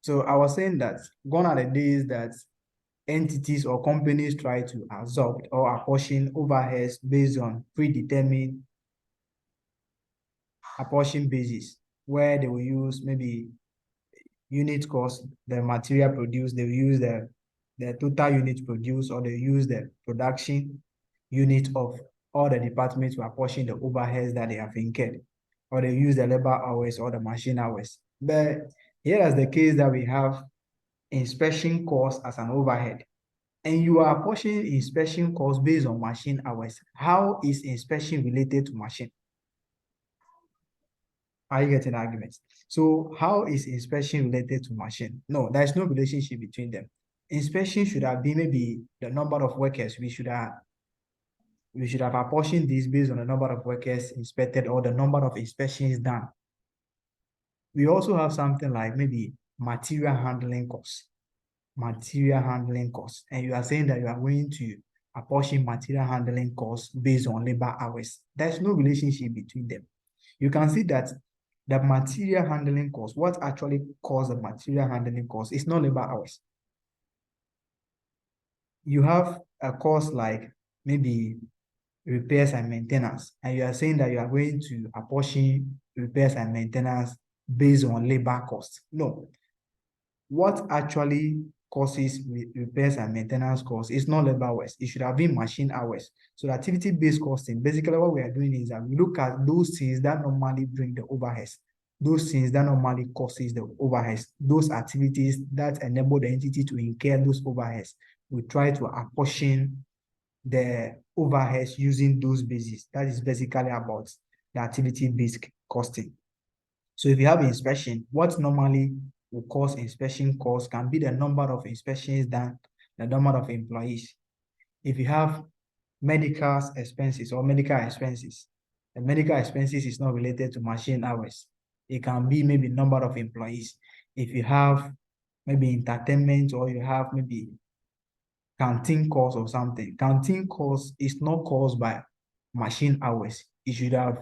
So I was saying that gone are the days that entities or companies try to absorb or apportion overheads based on predetermined apportion basis, where they will use maybe unit cost, the material produced, they will use the total unit produced, or they use the production unit of all the departments to apportion the overheads that they have incurred, or they use the labor hours or the machine hours. But here is the case that we have inspection cost as an overhead, and you are apportioning inspection cost based on machine hours. How is inspection related to machine? Are you getting arguments? So how is inspection related to machine? No, there's no relationship between them. Inspection should have been maybe the number of workers. We should have apportioned this based on the number of workers inspected or the number of inspections done. We also have something like maybe material handling costs. Material handling costs. And you are saying that you are going to apportion material handling costs based on labor hours. There's no relationship between them. You can see that the material handling cost, what actually caused the material handling cost is not labor hours. You have a cost like maybe repairs and maintenance, and you are saying that you are going to apportion repairs and maintenance based on labor costs. No. What actually causes repairs and maintenance costs is not labor hours. It should have been machine hours. So the activity-based costing, basically what we are doing is that we look at those things that normally bring the overheads, those things that normally causes the overheads, those activities that enable the entity to incur those overheads. We try to apportion the overheads using those bases. That is basically about the activity-based costing. So if you have inspection, what normally will cause inspection costs can be the number of inspections done, the number of employees. If you have medical expenses or medical expenses, the medical expenses is not related to machine hours. It can be maybe number of employees. If you have maybe entertainment, or you have maybe canteen cost or something, canteen cost is not caused by machine hours. It should have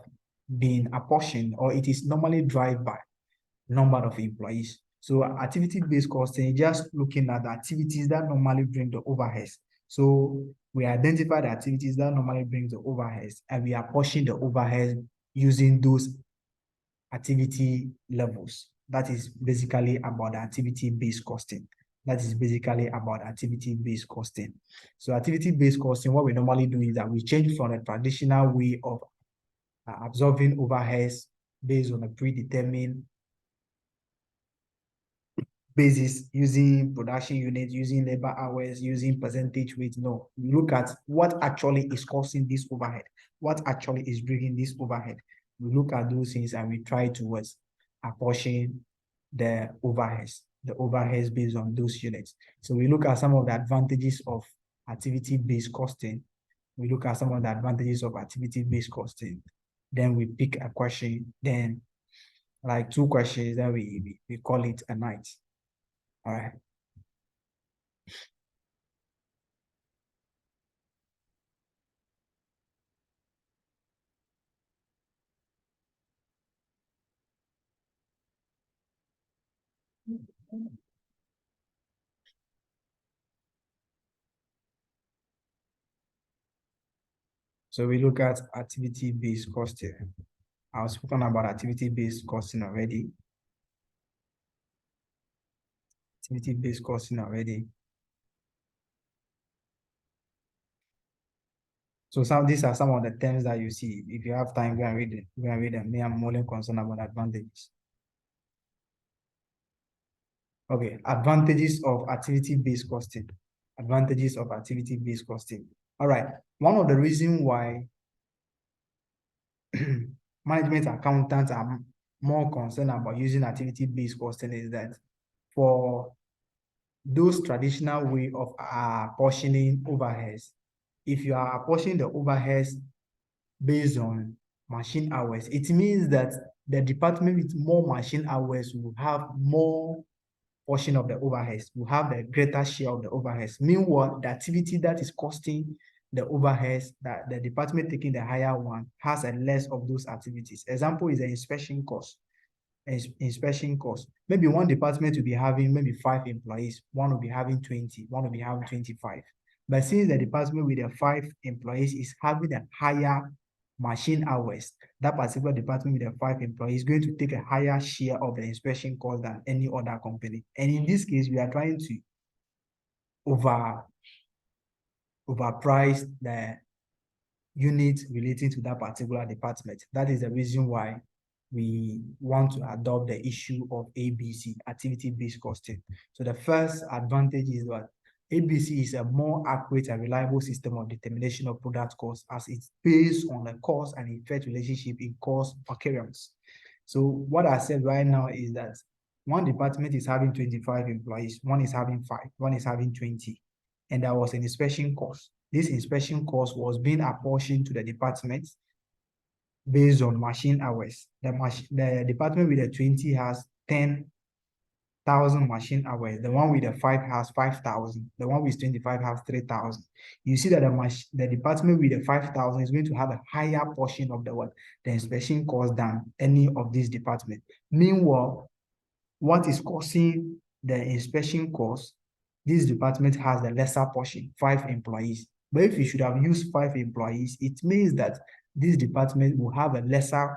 been apportioned, or it is normally driven by number of employees. So activity-based costing, just looking at the activities that normally bring the overheads. So we identify the activities that normally bring the overheads, and we are pushing the overheads using those activity levels. That is basically about activity-based costing. That is basically about activity-based costing. So activity-based costing, what we normally do is that we change from a traditional way of absorbing overheads based on a predetermined basis, using production units, using labor hours, using percentage rate. No, we look at what actually is causing this overhead, what actually is bringing this overhead. We look at those things and we try to apportion the overheads based on those units. So we look at some of the advantages of activity-based costing. We look at some of the advantages of activity-based costing. Then we pick a question, then like 2 questions, then we call it a night. All right. So we look at activity-based costing. I've spoken about activity-based costing already. Activity-based costing already. So these are some of the terms that you see. If you have time, go and read it. Go and read them. Me, I'm only concerned about advantages. Okay, advantages of activity-based costing. Advantages of activity-based costing. All right. One of the reasons why management accountants are more concerned about using activity-based costing is that for those traditional way of apportioning overheads, if you are apportioning the overheads based on machine hours, it means that the department with more machine hours will have more portion of the overheads, will have a greater share of the overheads. Meanwhile, the activity that is costing the overheads, that the department taking the higher one, has a less of those activities. Example is the inspection cost. inspection cost. Maybe one department will be having maybe 5 employees, one will be having 20, one will be having 25. But since the department with the 5 employees is having a higher machine hours, that particular department with the 5 employees is going to take a higher share of the inspection cost than any other company. And in this case, we are trying to overprice the unit relating to that particular department. That is the reason why we want to adopt the issue of ABC, activity-based costing. So the first advantage is that ABC is a more accurate and reliable system of determination of product cost, as it's based on the cause and effect relationship in cost occurrence. So what I said right now is that one department is having 25 employees, one is having 5, one is having 20, and there was an inspection cost. This inspection cost was being apportioned to the department based on machine hours. The department with the 20 has 10,000 machine hours. The one with the 5 has 5,000. The one with 25 has 3,000. You see that the department with the 5,000 is going to have a higher portion of the inspection cost than any of these departments. Meanwhile, what is causing the inspection cost? This department has the lesser portion, 5 employees. But if you should have used 5 employees, it means that this department will have a lesser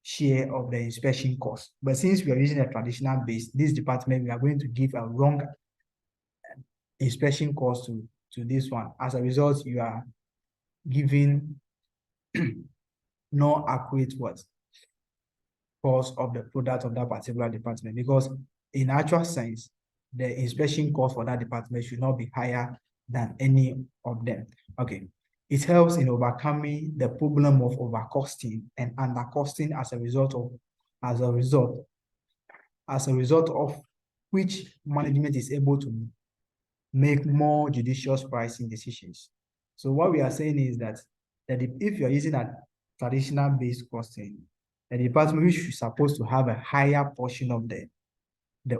share of the inspection cost. But since we are using a traditional base, this department, we are going to give a wrong inspection cost to this one. As a result, you are giving no accurate cost of the product of that particular department, because in actual sense, the inspection cost for that department should not be higher than any of them. Okay. It helps in overcoming the problem of overcosting and undercosting as a result of which management is able to make more judicious pricing decisions. So what we are saying is that if you're using a traditional based costing, the department which is supposed to have a higher portion of the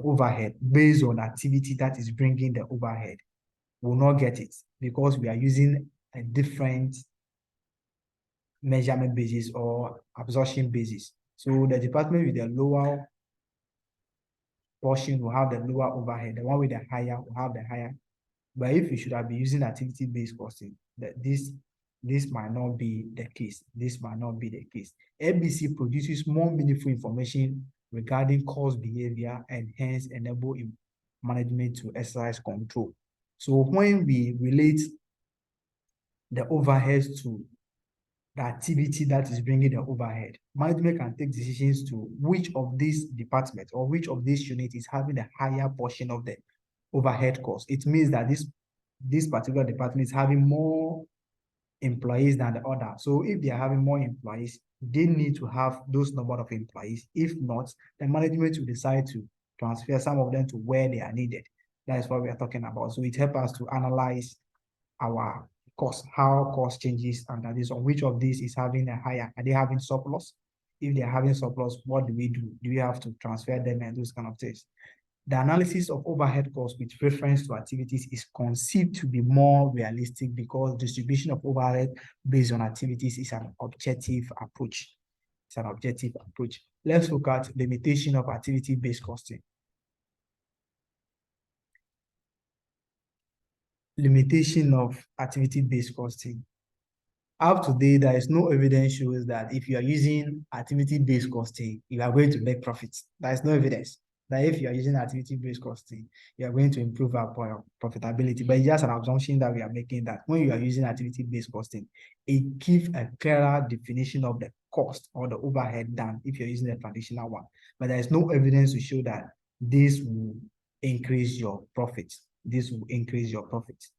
overhead based on activity that is bringing the overhead will not get it, because we are using a different measurement basis or absorption basis. So the department with the lower portion will have the lower overhead. The one with the higher will have the higher. But if you should have been using activity-based costing, this might not be the case. This might not be the case. ABC produces more meaningful information regarding cost behavior and hence enable management to exercise control. So when we relate the overheads to the activity that is bringing the overhead, management can take decisions to which of these departments or which of these units is having a higher portion of the overhead cost. It means that this particular department is having more employees than the other. So if they are having more employees, they need to have those number of employees. If not, the management will decide to transfer some of them to where they are needed. That is what we are talking about. So it helps us to analyze our cost, how cost changes under this, on which of these is having a higher, are they having surplus? If they are having surplus, what do we do? Do we have to transfer them and those kind of things? The analysis of overhead costs with reference to activities is conceived to be more realistic because distribution of overhead based on activities is an objective approach. It's an objective approach. Let's look at limitation of activity-based costing. Limitation of activity-based costing. Up to date, there is no evidence shows that if you are using activity-based costing, you are going to make profits. There is no evidence that if you are using activity-based costing, you are going to improve our profitability. But it's just an assumption that we are making that when you are using activity-based costing, it gives a clearer definition of the cost or the overhead than if you're using the traditional one. But there is no evidence to show that this will increase your profits. This will increase your profits.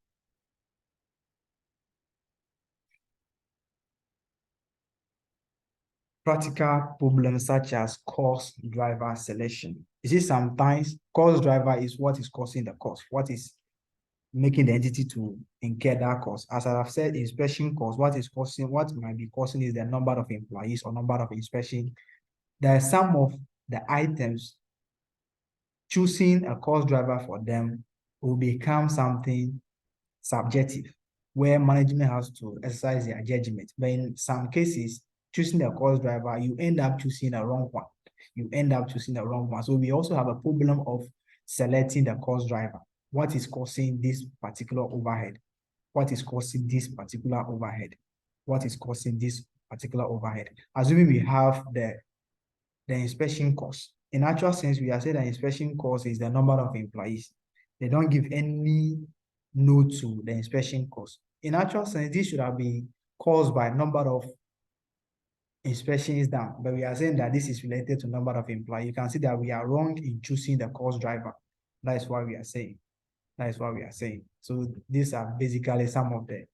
Practical problems such as cost driver selection. You see, sometimes cost driver is what is causing the cost, what is making the entity to incur that cost. As I have said, inspection cost, what might be causing is the number of employees or number of inspection. There are some of the items, choosing a cost driver for them will become something subjective, where management has to exercise their judgment. But in some cases, choosing a cost driver, you end up choosing a wrong one. you end up choosing the wrong one. So we also have a problem of selecting the cost driver. What is causing this particular overhead? What is causing this particular overhead? What is causing this particular overhead? Assuming we have the inspection cost. In actual sense, we are saying that inspection cost is the number of employees. They don't give any note to the inspection cost. In actual sense, this should have been caused by number of inspections done, but we are saying that this is related to number of employees. You can see that we are wrong in choosing the cost driver. That is what we are saying. That is what we are saying. So these are basically some of the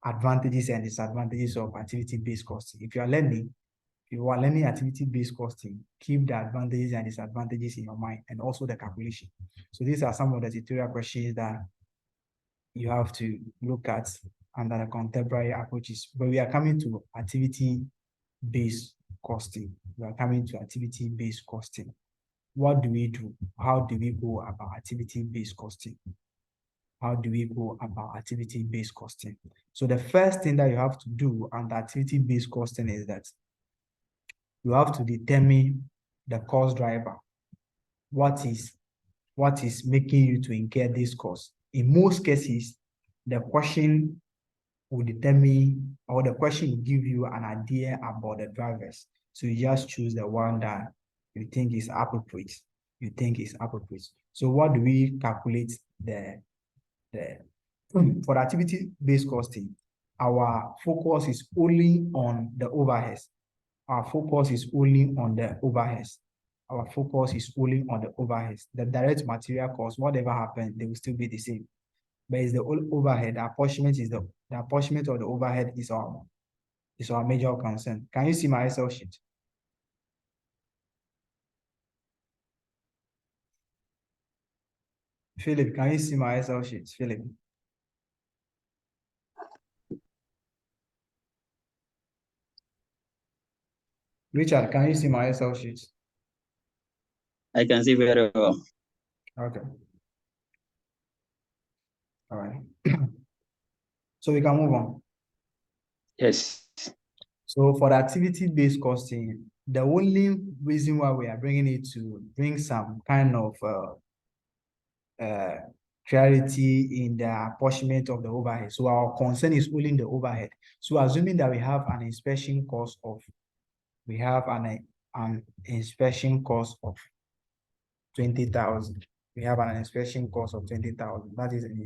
advantages and disadvantages of activity-based costing. If you are learning activity-based costing, keep the advantages and disadvantages in your mind, and also the calculation. So these are some of the tutorial questions that you have to look at under the contemporary approaches. But we are coming to activity-based costing. We are coming to activity-based costing. What do we do? How do we go about activity-based costing? How do we go about activity-based costing? So the first thing that you have to do under activity-based costing is that you have to determine the cost driver. What is making you to incur this cost? In most cases, the question will determine, or the question will give you an idea about the drivers. So you just choose the one that you think is appropriate. So what do we calculate for activity-based costing? Our focus is only on the overheads. The direct material cost, whatever happens, they will still be the same. But it's the overhead. The apportionment of the overhead is our major concern. Can you see my Excel sheet? Philip, can you see my Excel sheet? Philip. Richard, can you see my Excel sheet? I can see very well. Okay. All right. So we can move on. Yes. So for the activity-based costing, the only reason why we are bringing it to bring some kind of clarity in the apportionment of the overhead. So our concern is only in the overhead. So assuming that we have an inspection cost of 20,000. We have an inspection cost of 20,000. That is an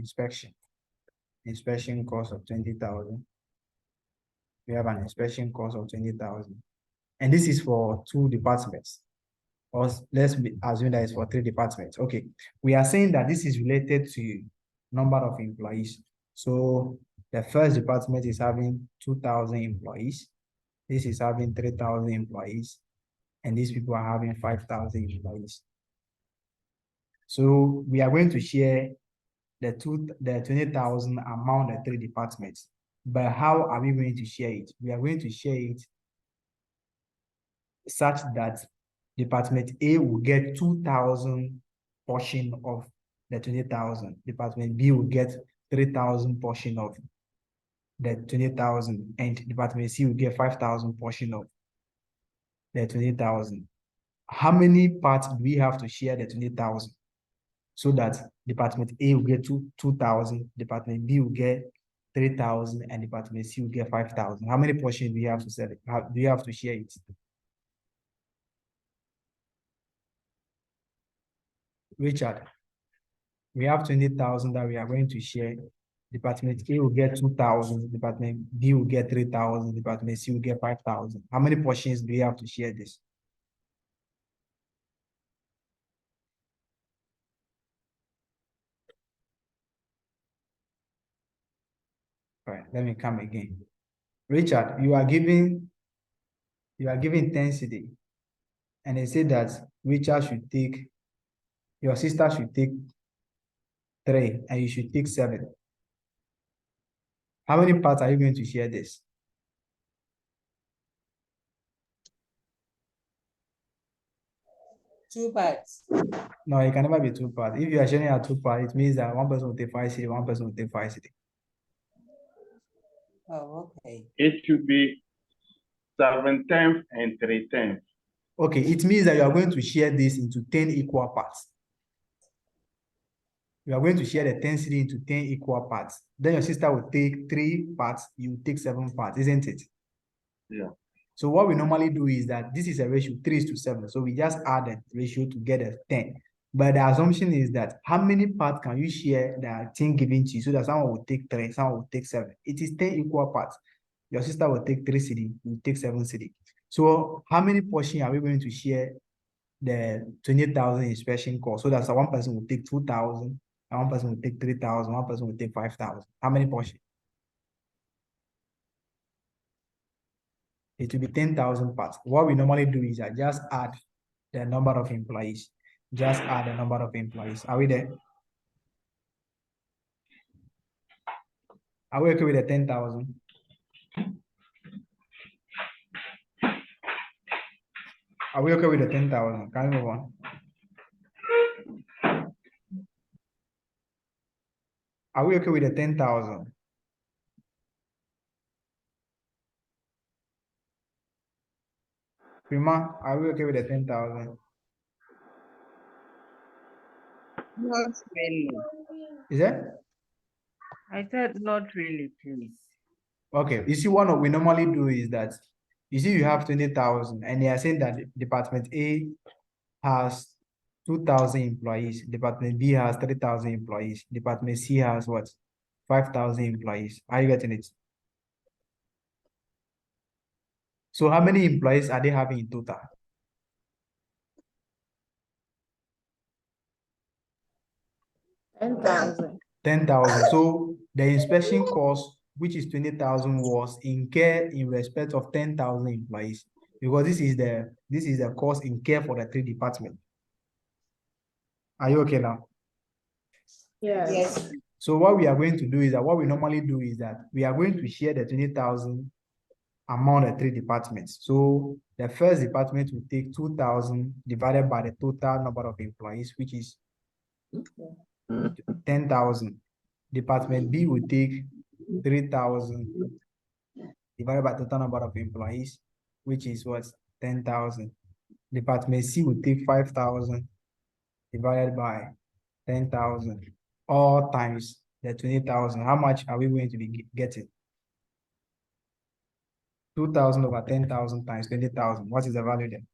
inspection cost of 20,000. We have an inspection cost of 20,000. And this is for 2 departments. Or let's assume that it's for 3 departments. Okay. We are saying that this is related to number of employees. So the first department is having 2,000 employees. This is having 3,000 employees. And these people are having 5,000 employees. So we are going to share the 20,000 among the 3 departments. But how are we going to share it? We are going to share it such that Department A will get 2,000 portion of the 20,000. Department B will get 3,000 portion of the 20,000, and Department C will get 5,000 portion of the 20,000. How many parts do we have to share the 20,000? So that Department A will get 2,000, Department B will get 3,000, and Department C will get 5,000. How many portions do you have to sell it? How do you have to share it? Richard, we have 20,000 that we are going to share. Department A will get 2,000, Department B will get 3,000, Department C will get 5,000. How many portions do you have to share this? All right, let me come again. Richard, you are giving 10 cedi, and they say that Richard should take, your sister should take 3, and you should take 7. How many parts are you going to share this? Two parts. No, it can never be 2 parts. If you are sharing at 2 parts, it means that one person will take 5 cedi, one person will take 5 cedi. Oh, okay. It should be 7/10 and 3/10. Okay, it means that you are going to share this into 10 equal parts. You are going to share the 10 cedi into 10 equal parts. Then your sister will take 3 parts, you take 7 parts, isn't it? Yeah. So what we normally do is that this is a ratio 3:7. So we just add the ratio to get a 10. But the assumption is that how many parts can you share the thing given to you so that someone will take 3, someone will take 7. It is 10 equal parts. Your sister will take 3 cedi, you take 7 cedi. So how many portions are we going to share the 20,000 inspection cost so that one person will take 2,000, and one person will take 3,000, one person will take 5,000? How many portions? It will be 10,000 parts. What we normally do is I just add the number of employees. Just add the number of employees. Are we there? Are we okay with the 10,000? Are we okay with the 10,000? Can we move on? Are we okay with the 10,000? Prima, are we okay with the 10,000? Not really. Is it? I said not really, please. Okay, you see, what we normally do is that, you see, you have 20,000, and they are saying that Department A has 2,000 employees, Department B has 3,000 employees, Department C has what? 5,000 employees. Are you getting it? So how many employees are they having in total? 10,000. 10,000. So the inspection cost, which is 20,000, was incurred in respect of 10,000 employees, because this is the cost incurred for the 3 departments. Are you okay now? Yes. So what we are going to do is that what we normally do is that we are going to share the 20,000 among the 3 departments. So the first department will take 2,000 divided by the total number of employees, which is 10,000. Department B will take 3,000 divided by total number of employees, which is what? 10,000. Department C will take 5,000 divided by 10,000, all times the 20,000. How much are we going to be getting? 2,000 over 10,000 times 20,000. What is the value then?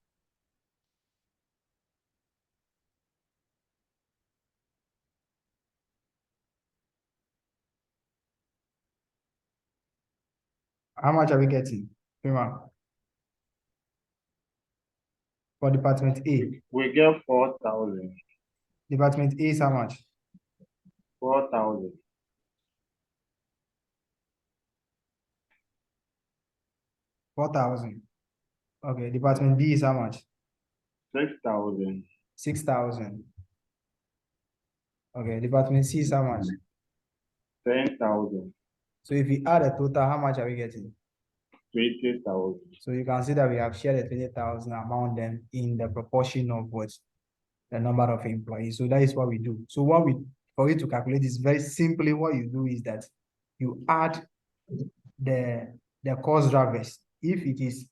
How much are we getting? Prima? For Department A. We get 4,000. Department A is how much? 4,000. 4,000. Okay, Department B is how much? 6,000. 6,000. Okay, Department C is how much? 10,000. So if we add a total, how much are we getting? 20,000. So you can see that we have shared the 20,000 among them in the proportion of what? The number of employees. So that is what we do. So for you to calculate this, very simply what you do is that you add the cost drivers. If it is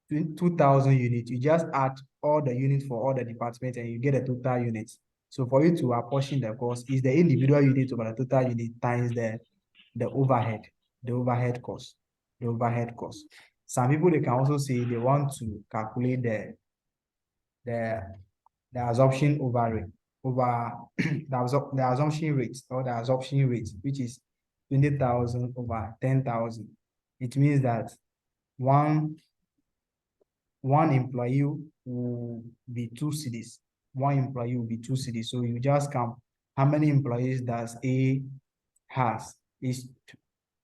2,000 units, you just add all the units for all the departments and you get a total units. So for you to apportion the cost is the individual unit over the total unit times the overhead cost. Some people, they can also say they want to calculate the absorption the assumption rate or the absorption rate, which is 20,000 over 10,000. It means that one employee will be 2 cedis. One employee will be 2 cedis. So you just count how many employees does A has. Is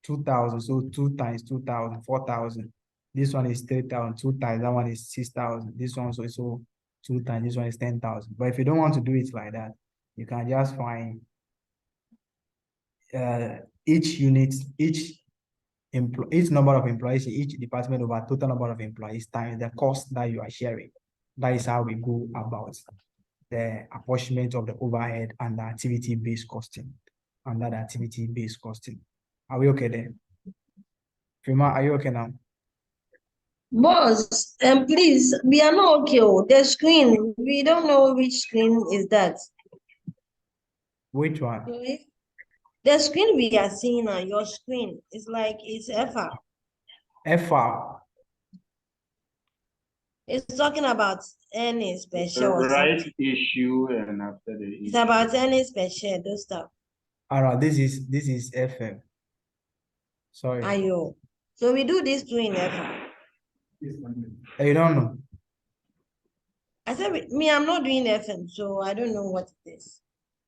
2,000. So 2 times 2,000, 4,000. This one is 3,000. 2 times that one is 6,000. This one so 2 times this one is 10,000. But if you don't want to do it like that, you can just find each number of employees in each department over total number of employees times the cost that you are sharing. That is how we go about the apportionment of the overhead and the activity-based costing. Under the activity-based costing. Are we okay there? Prima, are you okay now? Boss, please, we are not okay. Oh, the screen, we don't know which screen is that. Which one? The screen we are seeing on your screen is like it's FR. FR. It's talking about earnings per share or Right something. issue and after the It's issue. about earnings per share, those stuff. All right, this is FM. Sorry. Ayo. So we do this too in FR. You don't know. I said, me, I'm not doing FM, so I don't know what it is.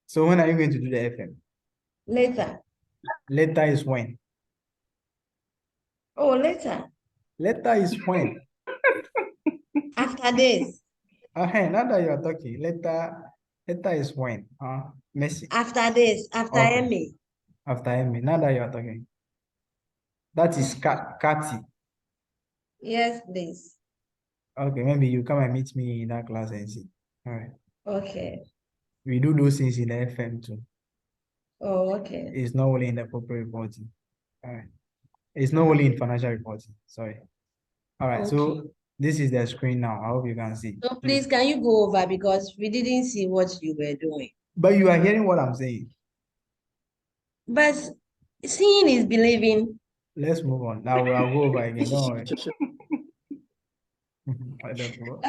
So when are you going to do the FM? Later. Later is when? Oh, later. Later is when? After this. Okay, now that you are talking, later is when? Messi. After this. After Okay. MA. After MA. Now that you are talking. That is Kati. Yes, please. Okay, maybe you come and meet me in that class and see. All right. Okay. We do those things in the FM too. Oh, okay. It's not only in the corporate reporting. All right. It's not only in financial reporting. Sorry. All right. Okay. So this is the screen now. I hope you can see. So please, can you go over because we didn't see what you were doing. But you are hearing what I'm saying. But seeing is believing. Let's move on. Now I'll go over again. Don't worry.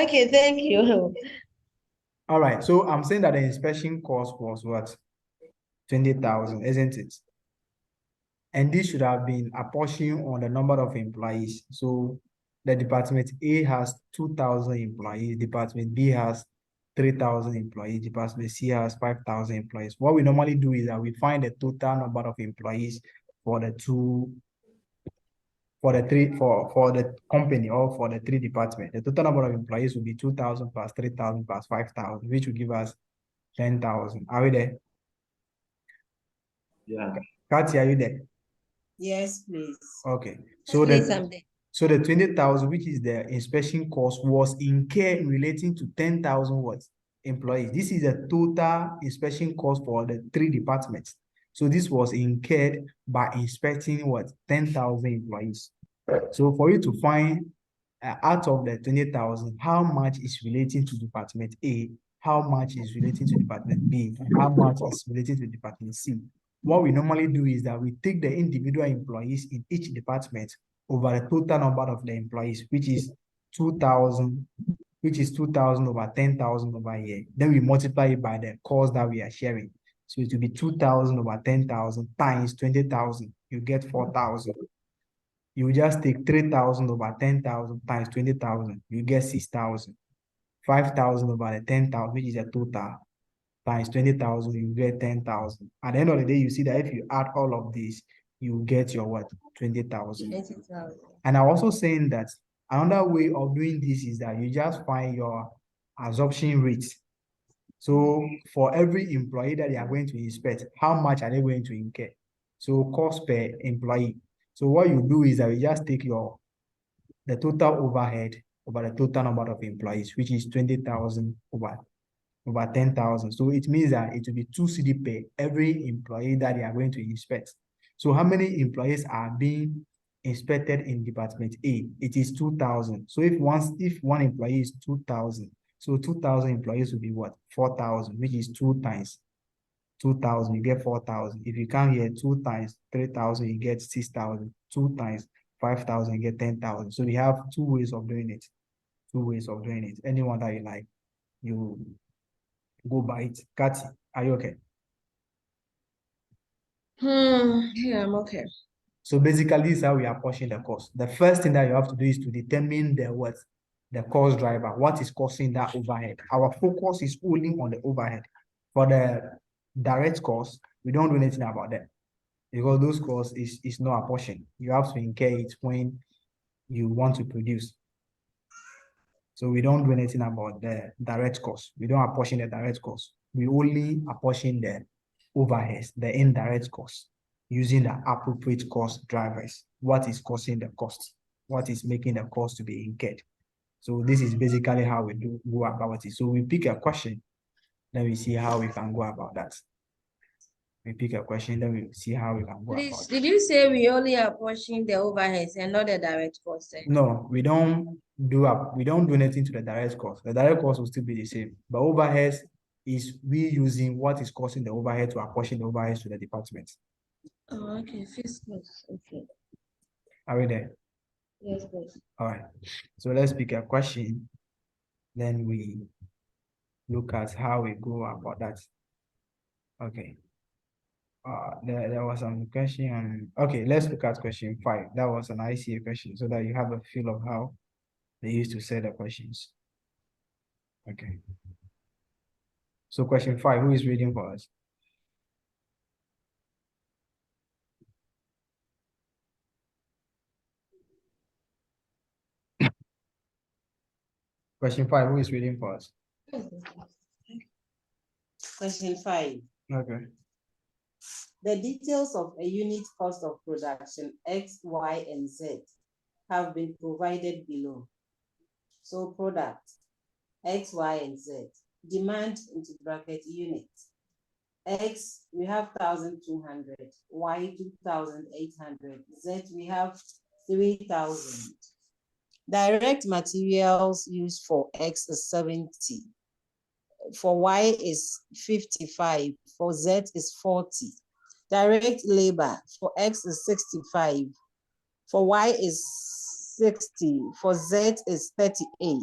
Okay, thank you. All right. So I'm saying that the inspection cost was what? 20,000, isn't it? And this should have been apportioned on the number of employees. So the department A has 2,000 employees, department B has 3,000 employees, department C has 5,000 employees. What we normally do is that we find the total number of employees for the company or for the three departments. The total number of employees will be 2,000 plus 3,000 plus 5,000, which will give us 10,000. Are we there? Yeah. Katia, are you there? Yes, please. Okay. So the 20,000, which is the inspection cost, was incurred relating to 10,000 what? Employees. This is the total inspection cost for the three departments. So this was incurred by inspecting what? 10,000 employees. So for you to find out of the 20,000, how much is relating to department A, how much is relating to department B, how much is relating to department C. What we normally do is that we take the individual employees in each department over the total number of the employees, which is 2,000, which is 2,000 over 10,000 over here. Then we multiply it by the cost that we are sharing. So it will be 2,000 over 10,000 times 20,000. You get 4,000. You just take 3,000 over 10,000 times 20,000. You get 6,000. 5,000 over the 10,000, which is a total, times 20,000, you get 10,000. At the end of the day, you see that if you add all of these, you get your what? 20,000. And I'm also saying that another way of doing this is that you just find your absorption rate. So for every employee that they are going to inspect, how much are they going to incur? So cost per employee. So what you do is that you just take the total overhead over the total number of employees, which is 20,000 over 10,000. So it means that it will be 2 cedi per every employee that they are going to inspect. So how many employees are being inspected in department A? It is 2,000. So if one employee is 2,000, so 2,000 employees will be what? 4,000, which is 2 times 2,000, you get 4,000. If you come here 2 times 3,000, you get 6,000. 2 times 5,000, you get 10,000. So we have 2 ways of doing it. 2 ways of doing it. Anyone that you like, you go by it. Kati, are you okay? Yeah, I'm okay. So basically, this is how we are pushing the cost. The first thing that you have to do is to determine the cost driver. What is causing that overhead? Our focus is only on the overhead. For the direct cost, we don't do anything about that because those costs is not a portion. You have to incur it when you want to produce. So we don't do anything about the direct cost. We don't apportion the direct cost. We only apportion the overheads, the indirect cost, using the appropriate cost drivers. What is causing the cost? What is making the cost to be incurred? So this is basically how we go about it. So we pick a question, then we see how we can go about that. We pick a question, then we see how we can go Please, about it. did you say we only are pushing the overheads and not the direct costs? No, we don't do anything to the direct cost. The direct cost will still be the same. But overheads is we using what is costing the overhead to apportion the overheads to the department. Oh, okay, fiscal. Okay. Are we there? Yes, please. All right. So let's pick a question. Then we look at how we go about that. Okay. There was some question on, okay, let's look at question 5. That was an ICA question so that you have a feel of how they used to say the questions. Okay. So question 5, who is reading for us? Question 5, who is reading for us? Question 5. Okay. The details of a unit cost of production X, Y, and Z have been provided below. So product X, Y, and Z. Demand into bracket unit. X, we have 1,200. Y, 2,800. Z, we have 3,000. Direct materials used for X is 70. For Y is 55. For Z is 40. Direct labor for X is 65. For Y is 60. For Z is 38.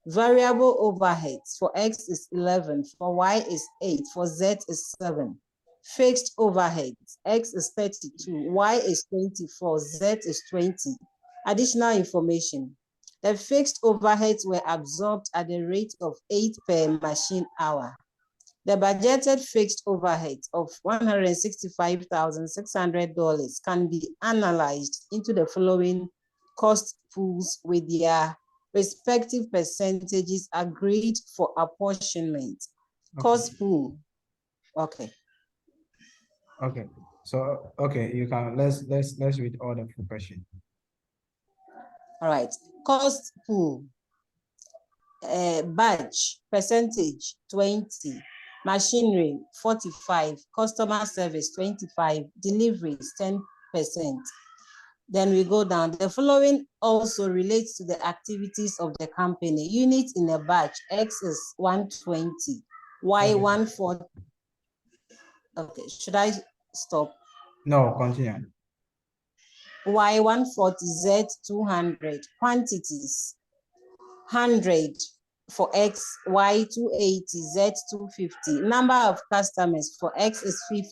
Variable overheads for X is 11. For Y is 8. For Z is 7. Fixed overheads, X is 32. Y is 24. Z is 20. Additional information. The fixed overheads were absorbed at the rate of 8 per machine hour. The budgeted fixed overhead of $165,600 can be analyzed into the following cost pools with their respective percentages agreed for apportionment. Okay. Cost pool. Okay. Okay. So okay, you can let's read all the full question. All right. Cost pool. Batch percentage 20. Machinery 45, customer service 25, deliveries 10%. Then we go down. The following also relates to the activities of the company. Unit in a batch, X is 120, Y 140. Okay, should I stop? No, continue. Y 140, Z 200. Quantities 100. For X, Y 280, Z 250. Number of customers for X is 50.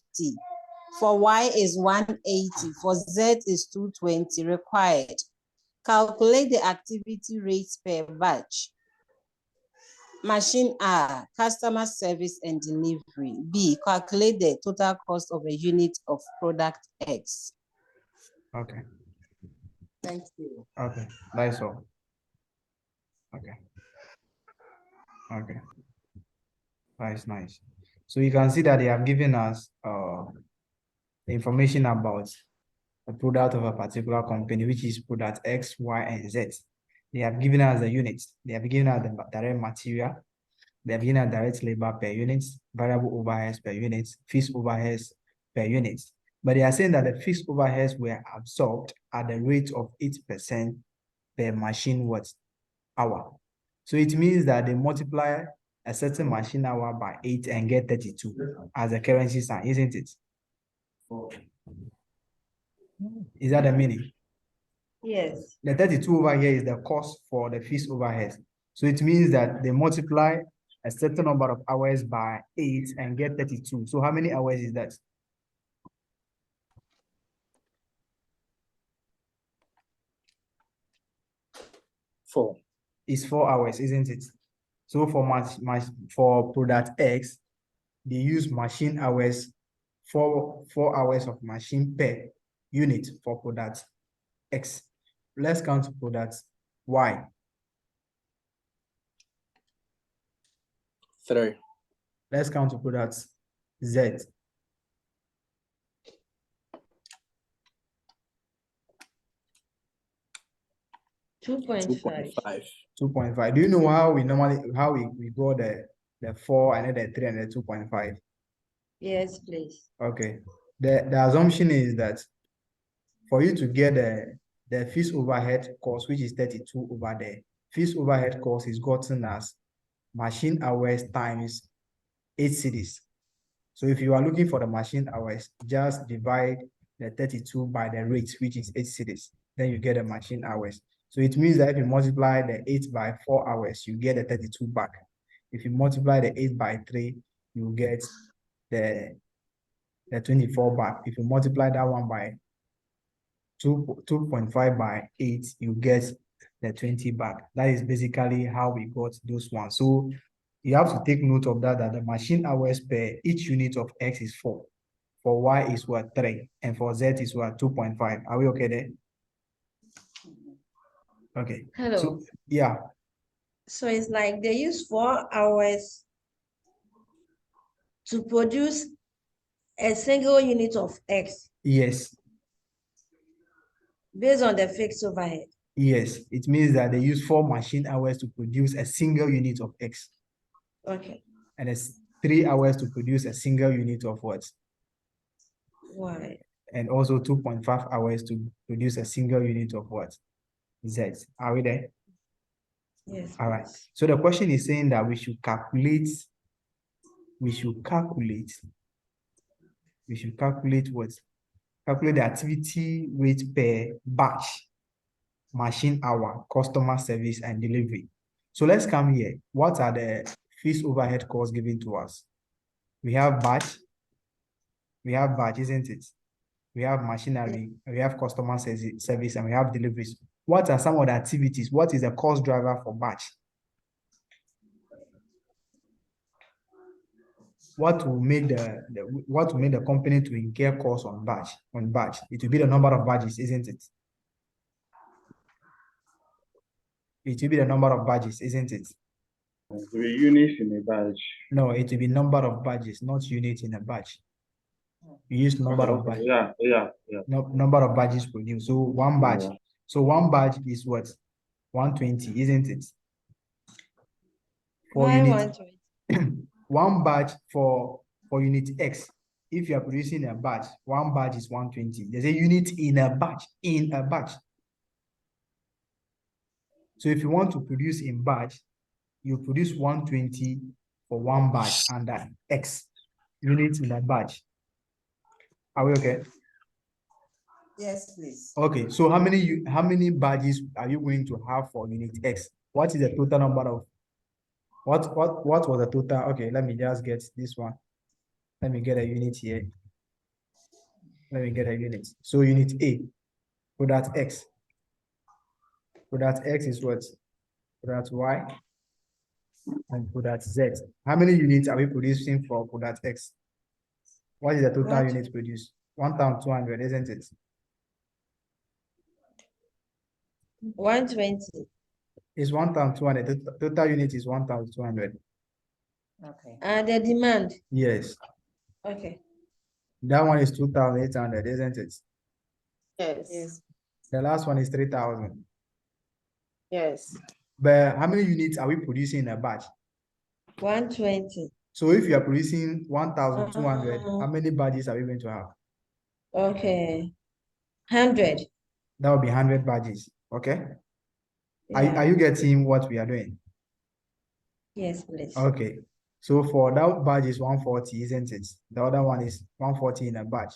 For Y is 180. For Z is 220 required. Calculate the activity rates per batch. Machine R, customer service and delivery. B, calculate the total cost of a unit of product X. Okay. Thank you. Okay, that's all. Okay. Okay. That's nice. So you can see that they have given us information about the product of a particular company, which is product X, Y, and Z. They have given us the units. They have given us the direct material. They have given us direct labor per unit, variable overheads per unit, fixed overheads per unit. But they are saying that the fixed overheads were absorbed at the rate of 8% per machine hour. So it means that they multiply a certain machine hour by 8 and get 32 as a currency sign, isn't it? Is that the meaning? Yes. The 32 over here is the cost for the fixed overhead. So it means that they multiply a certain number of hours by 8 and get 32. So how many hours is that? Four. It's 4 hours, isn't it? So for product X, they use machine hours, 4 hours of machine per unit for product X. Let's count product Y. 3. Let's count product Z. 2.5. 2.5. Do you know how we normally we got the 4 and then the 3 and the 2.5? Yes, please. Okay. The assumption is that for you to get the fixed overhead cost, which is 32 over there, fixed overhead cost is gotten as machine hours times 8 cedis. So if you are looking for the machine hours, just divide the 32 by the rate, which is 8 cedis. Then you get the machine hours. So it means that if you multiply the 8 by 4 hours, you get the 32 back. If you multiply the 8 by 3, you get the 24 back. If you multiply that one by 2.5 by 8, you get the 20 back. That is basically how we got those ones. So you have to take note of that the machine hours per each unit of X is 4. For Y is what, 3, and for Z is what, 2.5. Are we okay there? Okay. Hello. So yeah, So it's like they use 4 hours to produce a single unit of X yes, based on the fixed overhead. yes. It means that they use 4 machine hours to produce a single unit of X, Okay. and it's 3 hours to produce a single unit of what? Why? And also 2.5 hours to produce a single unit of what? Z. Are we there? Yes. All right. please. So the question is saying that we should calculate what? Calculate the activity rate per batch, machine hour, customer service, and delivery. So let's come here. What are the fixed overhead costs given to us? We have batch, isn't it? We have machinery, we have customer service, and we have deliveries. What are some of the activities? What is the cost driver for batch? What will make the company to incur costs on batch? It will be the number of badges, isn't it? It will be the number of badges, isn't it? The units in a batch. No, it will be number of badges, not units in a batch. You use number of badges. Yeah. No, number of badges produced. So one badge. Yeah. So one badge is what? 120, isn't it? For Why unit 120? one batch for unit X. If you are producing a batch, one batch is 120. There's a unit in a batch, So if you want to produce in batch, you produce 120 for one batch under X units in a batch. Are we okay? Yes, please. Okay, so how many badges are you going to have for unit X? What is the total number of what was the total? Okay, let me just get this one. Let me get a unit here. Let me get a unit. So unit A, product X. Product X is what? Product Y and product Z. How many units are we producing for product X? What is the total What? units produced? 1,200, isn't it? 120. It's 1,200. The total unit is 1,200. Okay. And the demand. Yes. Okay. That one is 2,800, isn't it? Yes. The last one is 3,000. Yes. But how many units are we producing in a batch? 120. So if you are producing 1,200, how many badges are we going to have? Okay. 100. That will be 100 badges. Okay. Yeah. Are you getting what we are doing? Yes, please. Okay. So for that badge is 140, isn't it? The other one is 140 in a batch.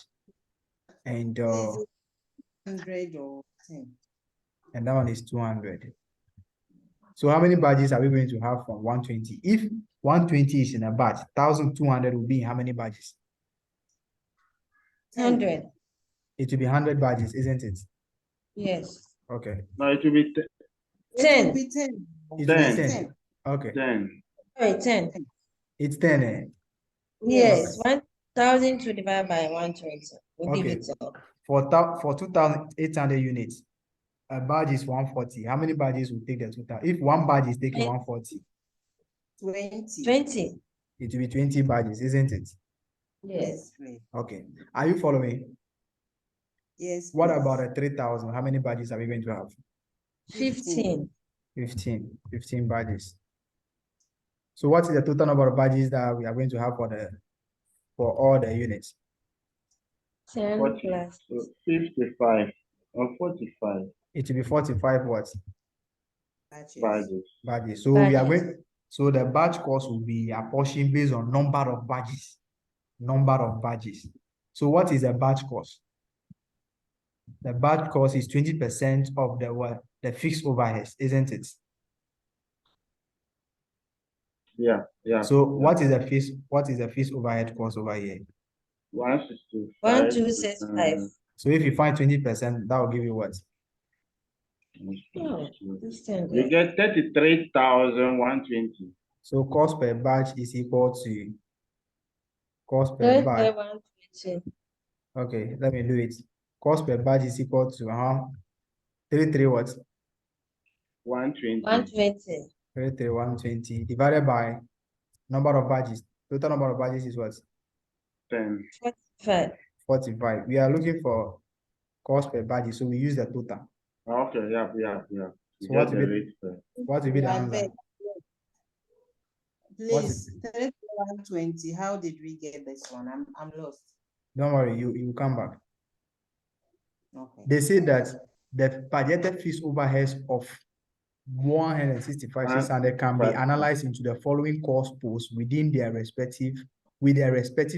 And 100 or 10. and that one is 200. So how many badges are we going to have from 120? If 120 is in a batch, 1,200 will be how many badges? 100. It will be 100 badges, isn't it? Yes. Okay. No, it will be It 10. will be 10. It will be 10. 10. Okay. 10. Sorry, 10. It's 10, eh? Yes. 1,000 to divide by 120. We'll give Okay. it 10. For 2,800 units, a badge is 140. How many badges will take the total? If one badge is taking 140, 20. 20. it will be 20 badges, isn't it? Yes. Please. Okay. Are you following? Yes. What please. about a 3,000? How many badges are we going to have? 15. 15 badges. So what is the total number of badges that we are going to have for all the units? 10 40, plus so 55 or 45 It will be 45 what? badges. Badges. So we are Badges. going, so the badge cost will be apportioned based on number of badges. Number of badges. So what is the badge cost? The badge cost is 20% of the what? The fixed overheads, isn't it? Yeah, yeah. So what is the fixed overhead cost over here? 165. 1265. So if you find 20%, that will give you what? Oh, this thing You there. get 33,120. So cost per badge is equal to cost per Third badge. 120. Okay, let me do it. Cost per badge is equal to 33 what? 120. 120. 33 120 divided by number of badges. Total number of badges is what? 10. 45. 45. We are looking for cost per badge, so we use the total. Okay, yeah. You So get the rate first. what will be the I answer? beg. Please, 3120. How did we get this one? I'm lost. Don't worry, you come back. Okay. They say that the budgeted fixed overheads of 165,600 can be analyzed into the following cost posts within their respective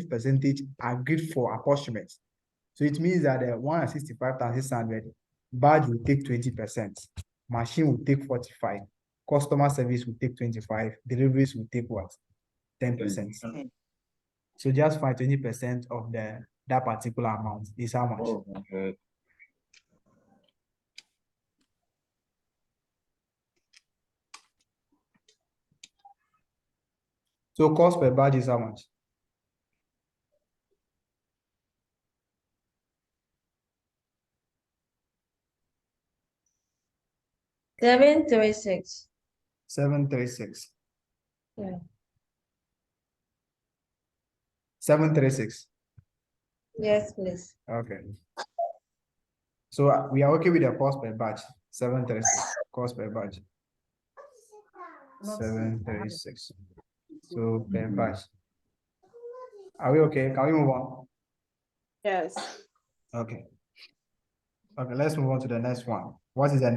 percentage agreed for apportionment. So it means that the 165,600 badge will take 20%, machine will take 45, customer service will take 25, deliveries will take what? 10%. Okay. So just find 20% of that particular amount is how much? Oh, okay. So cost per badge is how much? Seven 36. 736. Yeah. 736. Yes, please. Okay. So we are okay with the cost per batch. 736 cost per batch. 736. So per batch. Are we okay? Can we move on? Yes. Okay. Okay, let's move on to the next one. What is the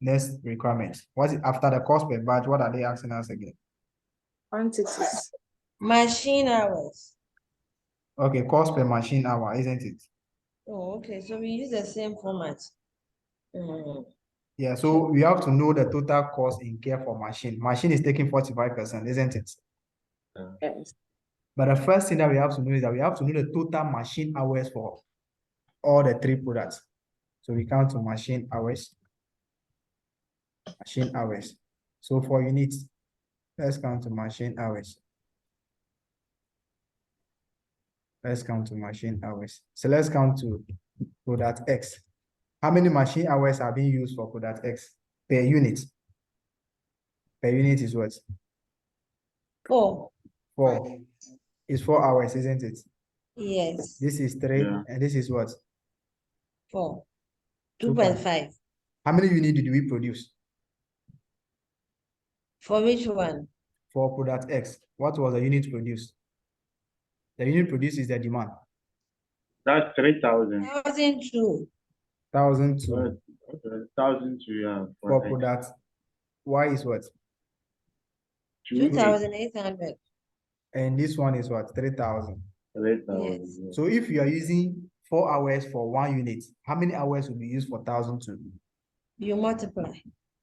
next requirement? What is after the cost per batch? What are they asking us again? 166. Machine hours. Okay, cost per machine hour, isn't it? Oh, okay. So we use the same format. Mm. Yeah, so we have to know the total cost incurred for machine. Machine is taking 45%, isn't it? Yes. But the first thing that we have to know is that we have to know the total machine hours for all the three products. So we count to machine hours. Machine hours. So for units, let's count to machine hours. Let's count to machine hours. So let's count to product X. How many machine hours are being used for product X per unit? Per unit is what? 4. 4. It's 4 hours, isn't it? Yes. This is 3, Yeah. and this is what? 4. 2.5. How many units did we produce? For which one? For product X. What was the unit produced? The unit produced is the demand. That's 3,000. 1,002. 1,002. Okay, 1,002, yeah. For product Y is what? 2,800. And this one is what? 3,000. 3,000. Yes. Yeah. So if you are using 4 hours for 1 unit, how many hours will be used for 1,002? You multiply.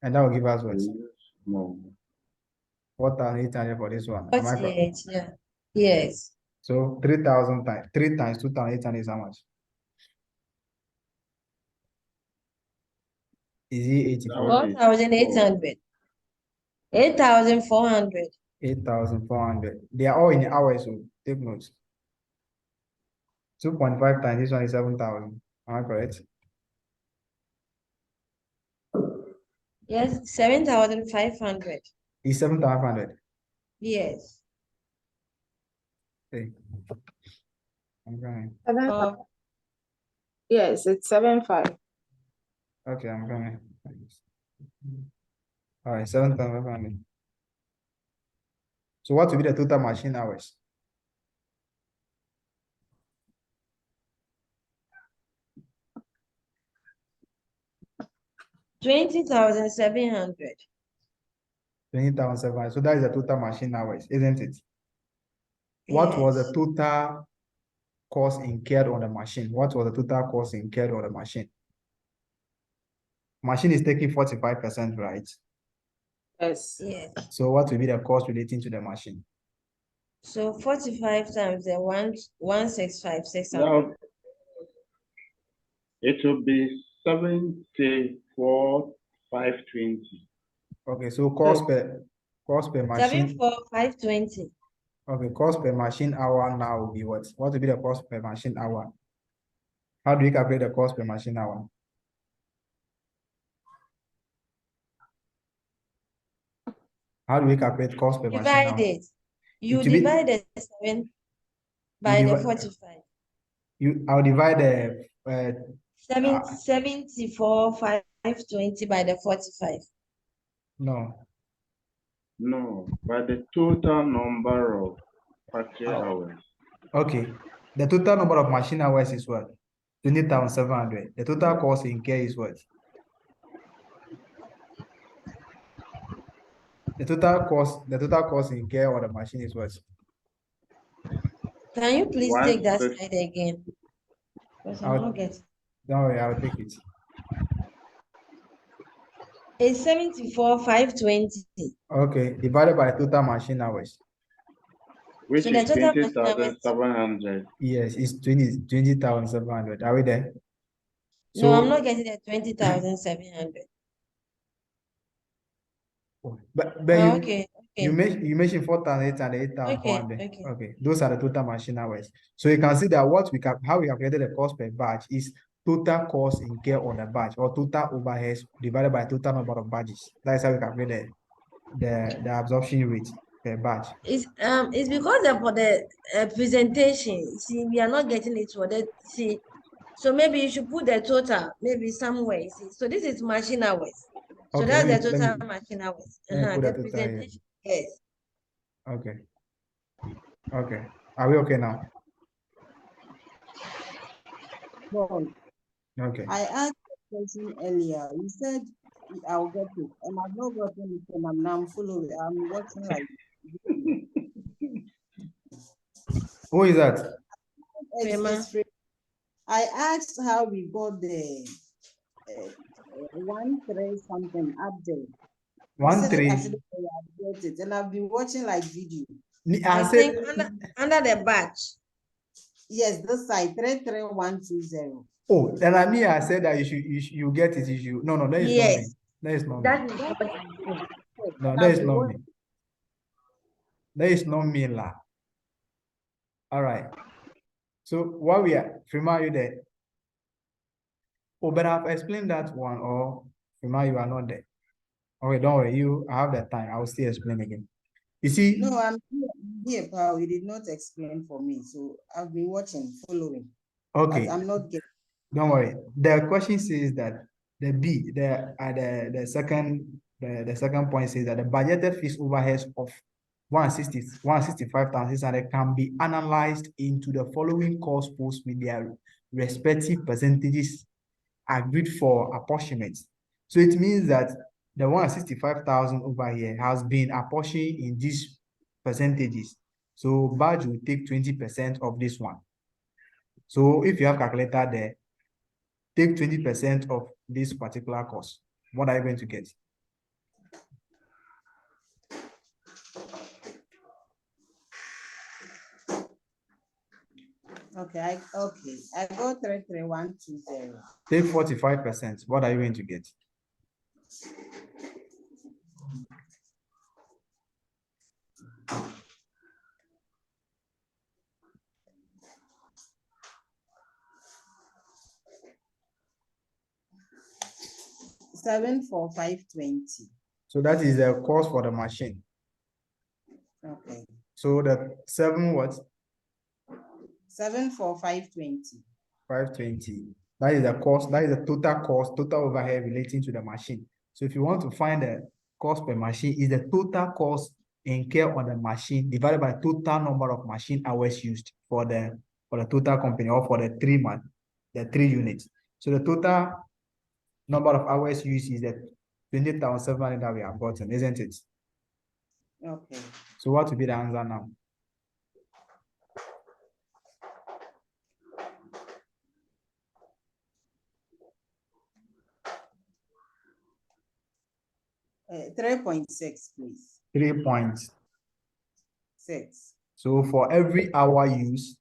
And that will give us what? We use more. 4,800 for this one. Am I correct? 48. Yeah. Yes. So 3,000 times 3 times 2,800 is how much? Is it 84? 4,800. 8,400. 8,400. They are all in hours, so take notes. 2.5 times this one is 7,000. Am I correct? Yes. 7,500. It's 7,500. Yes. Okay. I'm coming. Yes, it's 7.5. Okay, I'm coming. All right, 7,500. So what will be the total machine hours? 20,700. 20,700. So that is the total machine hours, isn't it? What was the Yes. total cost incurred on the machine? What was the total cost incurred on the machine? Machine is taking 45%, right? Yes. Yes. So what will be the cost relating to the machine? So 45 times the 165, 600. Now, it will be 74,520. Okay, so cost per machine. 74,520. Okay, cost per machine hour now will be what? What will be the cost per machine hour? How do you calculate the cost per machine hour? How do we calculate cost per machine Divide hour? it. You It will be- divide the 7 by the divide- 45. I'll divide the 74,520 by the 45. no. No, by the total number of factory hours. Okay. The total number of machine hours is what? 20,700. The total cost incurred is what? The total cost incurred on the machine is what? Can you please One take that six- slide again? Because I'm I'll- not getting. Don't worry, I'll take it. It's 74,520. Okay, divided by total machine hours. Which So the is total machine hours- 20,700. Yes, it's 20,700. Are we there? No, I'm not getting the 20,700. But Oh, okay, you okay. mentioned 4,800 and 8,400. Okay. Okay, those are the total machine hours. So you can see that how we calculated the cost per batch is total cost incurred on a batch, or total overheads divided by total number of batches. That's how we calculate the absorption rate per batch. It's because for the presentation. See, we are not getting it for that. See, so maybe you should put the total maybe somewhere. See, so this is machine hours. So Okay, that's the let total me- machine hours. let me put The the total here. presentation. Yes. Okay. Okay. Are we okay now? Well, Okay. I asked a question earlier. You said I'll get it, and I've not gotten it, and I'm now following. I'm watching like. Who is that? It's free. I asked how we got the 1-3 something up there. You said 1-3. I should get it, and I've been watching like video. I I said think under the batch. Yes, this side 33120. oh, then I said that you get it. No, that is not me. Yes. That is not me. That is what I think. No, that is not me. That is not me, la. All right. So what we are, Frima, you there? Oh, but I've explained that one, or Frima, you are not there. Okay, don't worry. I have that time. I will still explain again. You see? No, I'm here, pal. You did not explain for me, so I've been watching, following. Okay. But I'm not getting. Don't worry. The question says that the second point says that the budgeted fixed overheads of 165,600 can be analyzed into the following cost posts with their respective percentages agreed for apportionment. So it means that the 165,000 over here has been apportioned in these percentages. So Badge will take 20% of this one. So if you have calculator there, take 20% of this particular cost. What are you going to get? Okay, I got 33120. Take 45%. What are you going to get? $7 for 520. So that is the cost for the machine. Okay. So the 7 what? 7 for 520. 520. That is the cost. That is the total cost, total overhead relating to the machine. So if you want to find the cost per machine, is the total cost incurred on the machine divided by total number of machine hours used for the total company, or for the 3 units. So the total number of hours used is the 20,700 that we have gotten, isn't it? Okay. So what will be the answer now? Uh, 3.6, please. 3.6. 6. So for every hour used,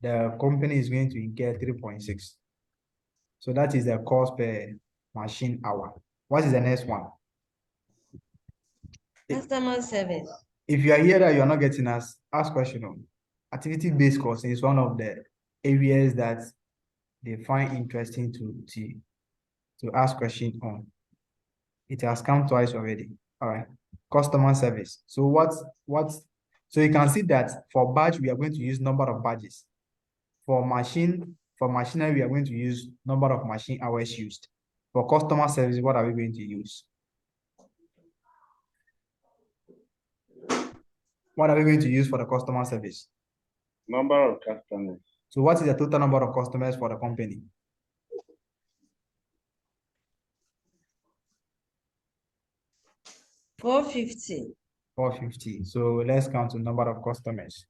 the company is going to incur 3.6. So that is the cost per machine hour. What is the next one? Customer service. If you are here that you are not getting us, ask question on. Activity-based cost is one of the areas that they find interesting to ask question on. It has come twice already. All right. Customer service. So so you can see that for badge, we are going to use number of badges. For machinery, we are going to use number of machine hours used. For customer service, what are we going to use? What are we going to use for the customer service? Number of customers. So what is the total number of customers for the company? $450. 450. So let's count the number of customers.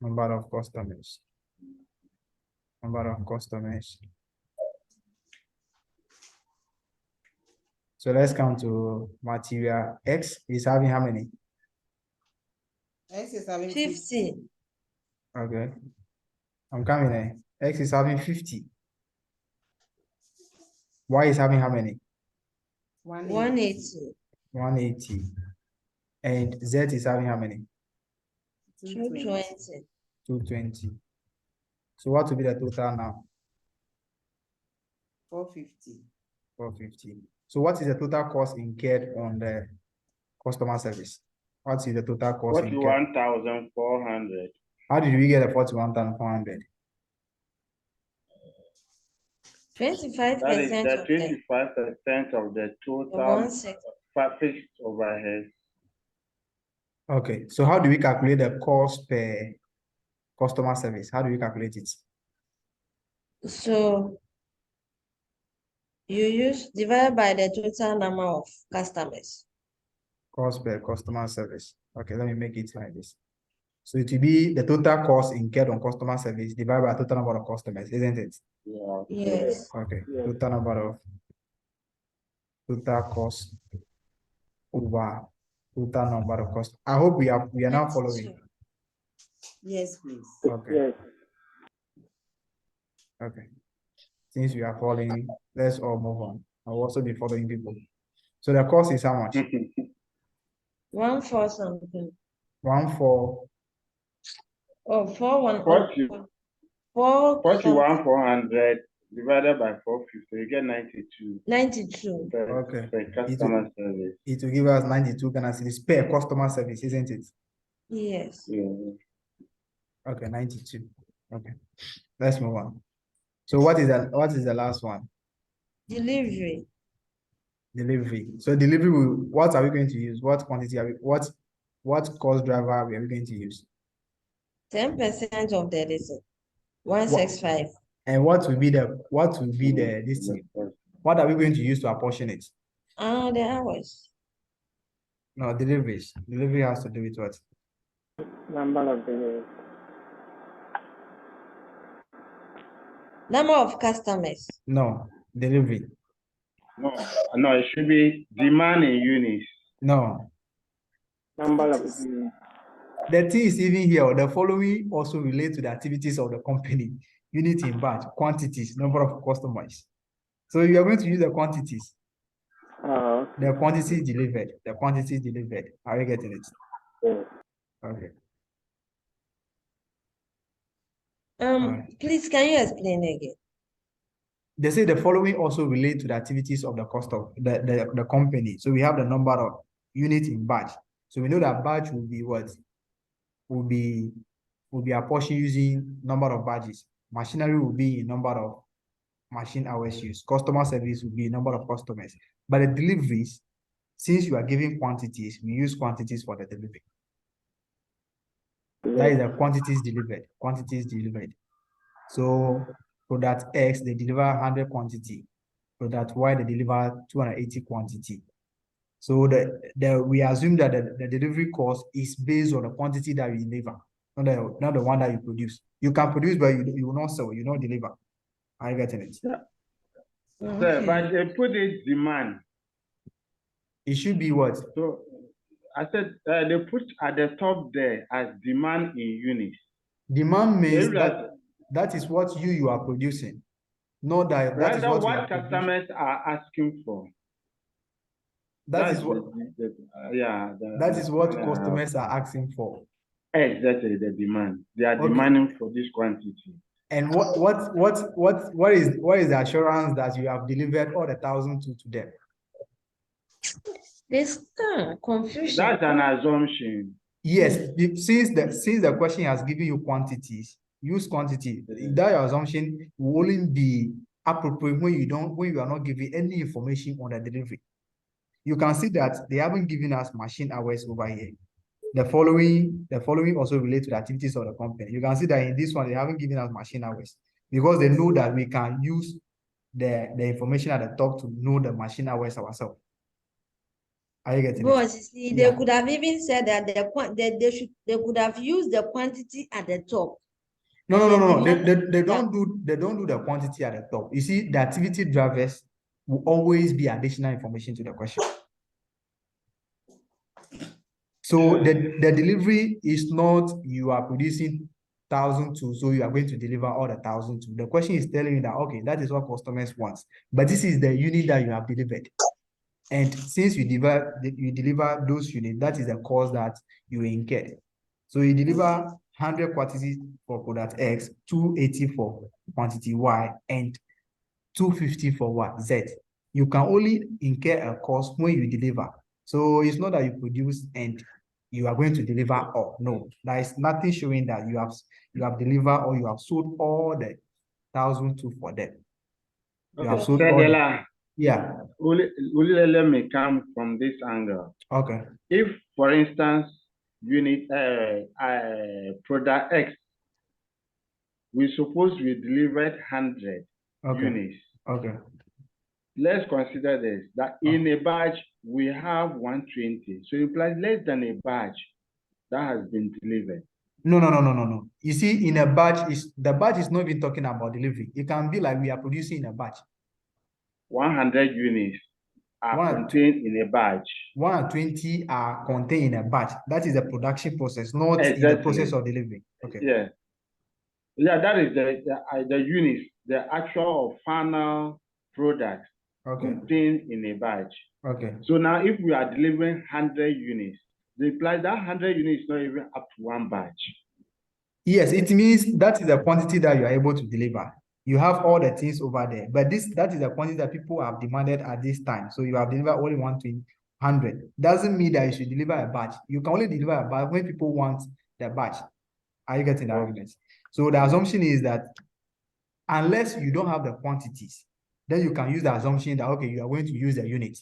Number of customers. Number of customers. So let's count to material. X is having how many? X is having 50. Okay. I'm coming in. X is having 50. Y is having how many? 180. 180. And Z is having how many? 220. 220. So what will be the total now? 450. 450. So what is the total cost incurred on the customer service? What is the total cost incurred? 41,400. How did we get the 41,400? 25% That is the of the 25% of the total 160. fixed overhead. Okay, so how do we calculate the cost per customer service? How do we calculate it? So you use divided by the total number of customers. Cost per customer service. Okay, let me make it like this. So it will be the total cost incurred on customer service divided by total number of customers, isn't it? Yeah. Yes. Okay, Yes. total number of total cost over total number of cost. I hope we are now following. Yes, please. Okay. Yes. Okay. Since we are following, let's all move on. I'll also be following people. So the cost is how much? 1 4 something. 1,4. Oh, 4 1 40. 4 41,400 divided by 450, you get 92 92. Okay. per customer service. It will give us 92 Ghana cedis per customer service, isn't it? Yes. Yeah. Okay, 92. Okay. Let's move on. So what is the last one? Delivery. Delivery. So delivery, what are we going to use? What quantity are we, what cost driver are we going to use? 10% of the listen. 165. And what will be this thing? What are we going to use to apportion it? The hours. No, deliveries. Delivery has to do with what? Number of deliveries. Number of customers. No, delivery. No, it should be demand in units. No. Number of The thing is even here, the following also relate to the activities of the company. Unit in batch, quantities, number of customers. So you are going to use the quantities. The quantity delivered. The quantity delivered. Are you getting it? yes. Okay. Please, can you explain again? They say the following also relate to the activities of the cost of the company. So we have the number of units in batch. So we know that batch will be what? Will be apportioned using number of badges. Machinery will be in number of machine hours used. Customer service will be number of customers. But the deliveries, since you are giving quantities, we use quantities for the delivery. That is the quantities delivered. Quantities delivered. So product X, they deliver 100 quantity. product Y, they deliver 280 quantity. So we assume that the delivery cost is based on the quantity that you deliver, not the one that you produce. You can produce, but you will not sell, you not deliver. Are you getting it? Sir, Okay. but they put it demand. It should be what? So I said they put at the top there as demand in units. Demand means They that is what you are producing. Not that is rather what you what are producing. customers are asking for. That is what that is what customers are asking for. Exactly, the demand. They are Okay. demanding for this quantity. And what is the assurance that you have delivered all the 1,002 to them? This confusion. That's an assumption. Yes, since the question has given you quantities, use quantity. That assumption will only be appropriate when you are not giving any information on the delivery. You can see that they haven't given us machine hours over here. The following also relate to the activities of the company. You can see that in this one, they haven't given us machine hours because they know that we can use the information at the top to know the machine hours ourselves. Are you getting But it? you see, Yeah. they could have even said that they could have used the quantity at the top. No. They don't do the quantity at the top. You see, the activity drivers will always be additional information to the question. So the delivery is not you are producing 1,002, so you are going to deliver all the 1,002. The question is telling you that okay, that is what customers want, but this is the unit that you have delivered. And since you deliver those units, that is the cost that you incur. So you deliver 100 quantities for product X, 280 for quantity Y, and 250 for what? Z. You can only incur a cost when you deliver. So it's not that you produce and you are going to deliver all. No, there is nothing showing that you have delivered or you have sold all the 1,002 for them. You have sold all the, yeah. Let me come from this angle. Okay. If, for instance, unit product X, we suppose we delivered 100 units. Okay. Let's consider this, that in a batch, we have 120. So it implies less than a batch that has been delivered. No. You see, in a batch, the batch is not even talking about delivery. It can be like we are producing in a batch. 100 units are contained in a batch. 120 are contained in a batch. That is the production process, not in the process of delivery. Okay. Yeah, that is the units, the actual or final product contained in a batch. Okay. So now if we are delivering 100 units, it implies that 100 units is not even up to one batch. Yes, it means that is the quantity that you are able to deliver. You have all the things over there, but that is the quantity that people have demanded at this time. So you have delivered only 100. Doesn't mean that you should deliver a batch. You can only deliver a batch when people want the batch. Are you getting the argument? So the assumption is that unless you don't have the quantities, then you can use the assumption that, okay, you are going to use the unit,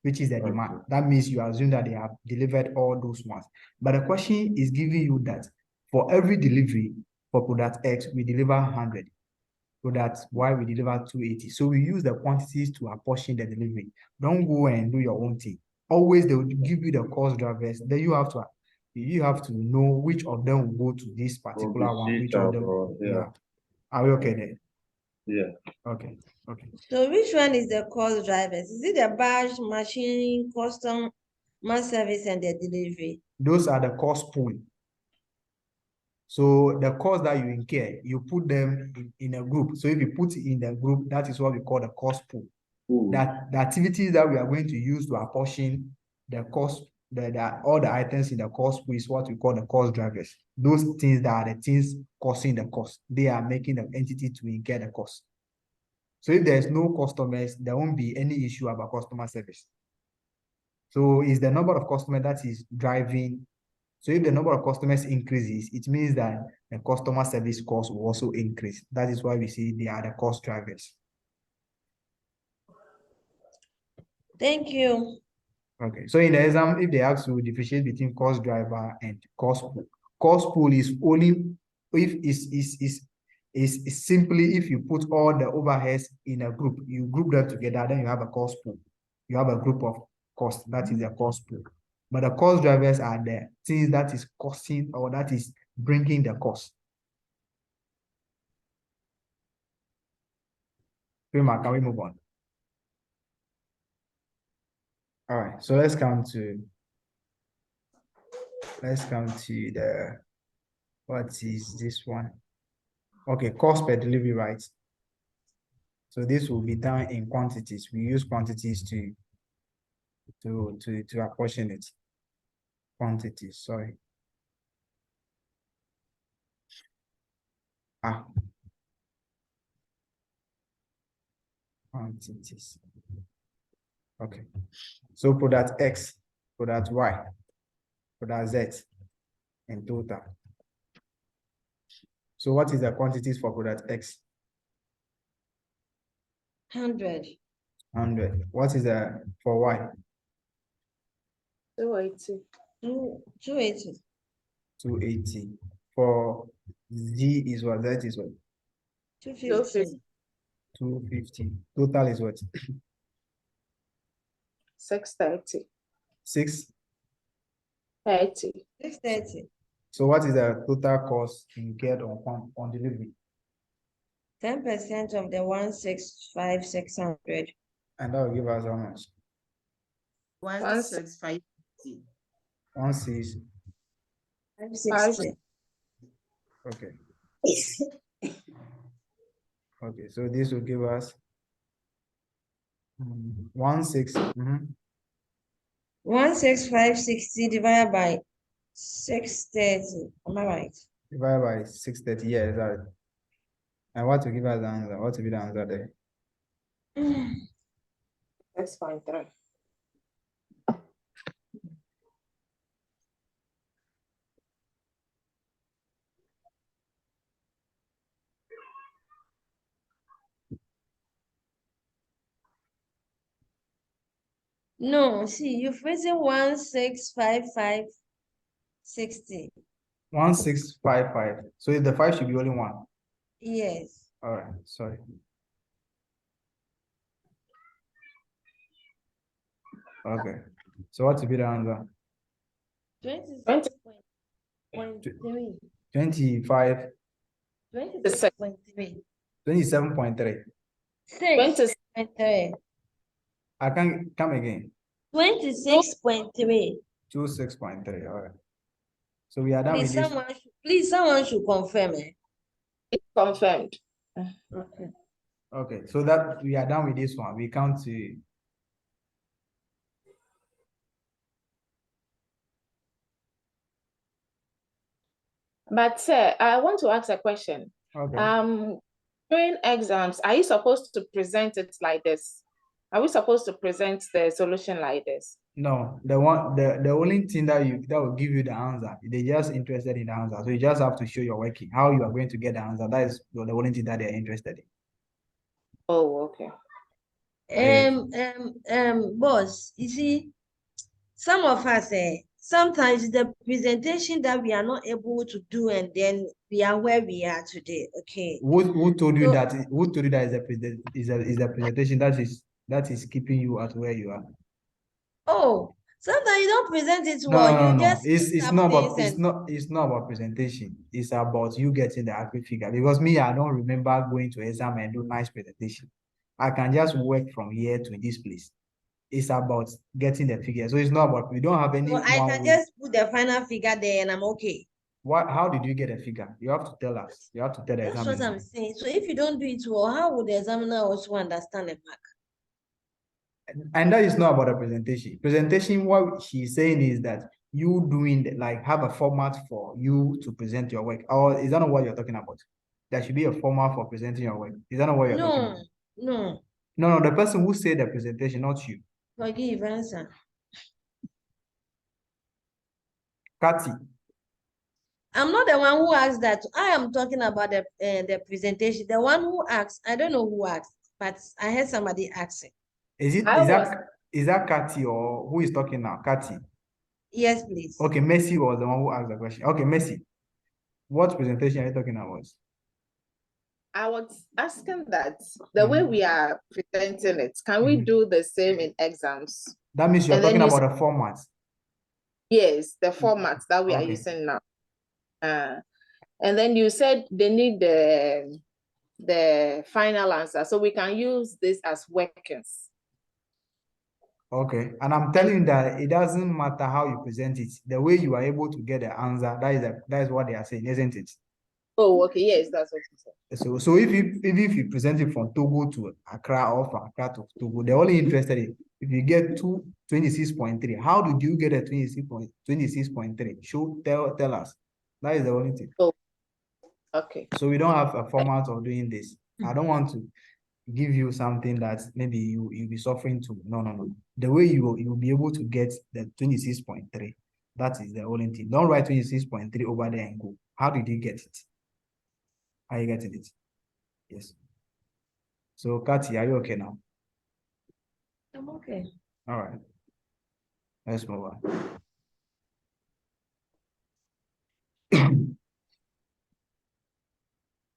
which is the demand. That means you assume that they have delivered all those ones. But the question is giving you that for every delivery for product X, we deliver 100. Product Y, we deliver 280. So we use the quantities to apportion the delivery. Don't go and do your own thing. Always they will give you the cost drivers. Then you have to know which of them will go to this particular one, which of them. Yeah. Are we okay there? Yeah. Okay. So which one is the cost drivers? Is it the batch, machine, customer service, and the delivery? Those are the cost pool. So the cost that you incur, you put them in a group. So if you put it in the group, that is what we call the cost pool. That the activities that we are going to use to apportion the cost, all the items in the cost pool is what we call the cost drivers. Those things that are the things causing the cost. They are making the entity to incur the cost. So if there's no customers, there won't be any issue about customer service. So it's the number of customers that is driving. So if the number of customers increases, it means that the customer service cost will also increase. That is why we see they are the cost drivers. Thank you. Okay. So in the exam, if they ask you differentiate between cost driver and cost pool is only if It's simply if you put all the overheads in a group, you group them together, then you have a cost pool. You have a group of costs, that is the cost pool. But the cost drivers are the things that is costing or that is bringing the cost. Prima, can we move on? All right, so let's come to the, what is this one? Okay, cost per delivery, right? So this will be done in quantities. We use quantities to apportion it. Quantities, sorry. Quantities. Okay. So product X, product Y, product Z in total. So what is the quantities for product X? 100. 100. What is the for Y? 280. 280. 280. For Z is what? Z is what? 250. 250. Total is what? 630. 630. 630. So what is the total cost incurred on delivery? 10% of the 165,600. And that will give us how much? 165. 16. 560. Okay. Okay, so this will give us 16560 divided by 630. Am I right? divided by 630. Yeah, exactly. And what will give us the answer? What will be the answer there? 6.3. No, see, you've written 165560. 1655. So the 5 should be only 1. Yes. All right, sorry. Okay. So what will be the answer? 26.3. 25. 26.3. 27.3. 6.3. I can come again. 26.3. 26.3. All right. So we are done with this. Someone should confirm it. It's confirmed. Okay. Okay, so that we are done with this one. We come to But sir, I want to ask a question. okay. During exams, are you supposed to present it like this? Are we supposed to present the solution like this? No, the only thing that will give you the answer, they're just interested in the answer. So you just have to show your working, how you are going to get the answer. That is the only thing that they're interested in. Oh, okay. Boss, you see, some of us sometimes the presentation that we are not able to do, and then we are where we are today. Okay. Who told you that? Who told you that is a presentation that is keeping you at where you are? Oh, sometimes you don't present it No, well. no, no, You no. just It's not about it's not about presentation. It's about you getting the accurate figure. Because me, I don't remember going to exam and do nice presentation. I can just work from here to this place. It's about getting the figure. So it's not about, we don't have any. So I can just put the final figure there and I'm okay. How did you get a figure? You have to tell us. You have to tell the That's examiner. what I'm saying. So if you don't do it well, how would the examiner also understand the mark? And that is not about a presentation. Presentation, what she's saying is that you like have a format for you to present your work. Or is that not what you're talking about? There should be a format for presenting your work. Is that not what you're talking about? No. No, the person who said the presentation, not you. Forgive, answer. Kati. I'm not the one who asked that. I am talking about the presentation. The one who asked, I don't know who asked, but I heard somebody asking. Is that Kati or who is talking now? Kati. Yes, please. Okay, Messi was the one who asked the question. Okay, Messi. What presentation are you talking about? I was asking that the way we are presenting it, can we Mhm. do the same in exams? That means you're And then talking you about the format. Yes, the format that we are Okay. using now. And then you said they need the final answer, so we can use this as workings. Okay. And I'm telling you that it doesn't matter how you present it. The way you are able to get the answer, that is what they are saying, isn't it? Oh, okay, yes, that's what you said. So if you present it from Togo to Accra or from Accra to Togo, they're only interested in if you get 26.3. How did you get a 26.3? Tell us. That is the only thing. Okay. So we don't have a format of doing this. I don't want to give you something that maybe you'll be suffering to. No. The way you will be able to get the 26.3, that is the only thing. Don't write 26.3 over there and go. How did you get it? Are you getting it? Yes. So Kati, are you okay now? I'm okay. All right. Let's move on.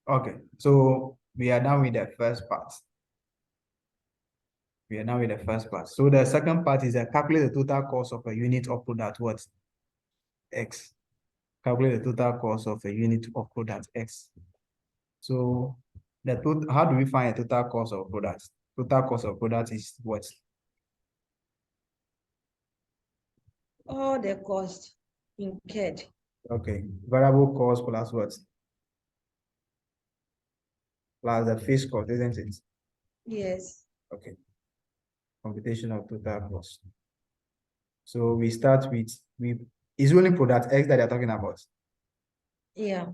Okay, so we are done with the first part. So the second part is calculate the total cost of a unit of product, what? X. Calculate the total cost of a unit of product X. So how do we find a total cost of product? Total cost of product is what? All the cost incurred. Okay, variable cost plus what? Plus the fixed cost, isn't it? Yes. Okay. Computation of total cost. So we start with, is only product X that they're talking about? Yeah.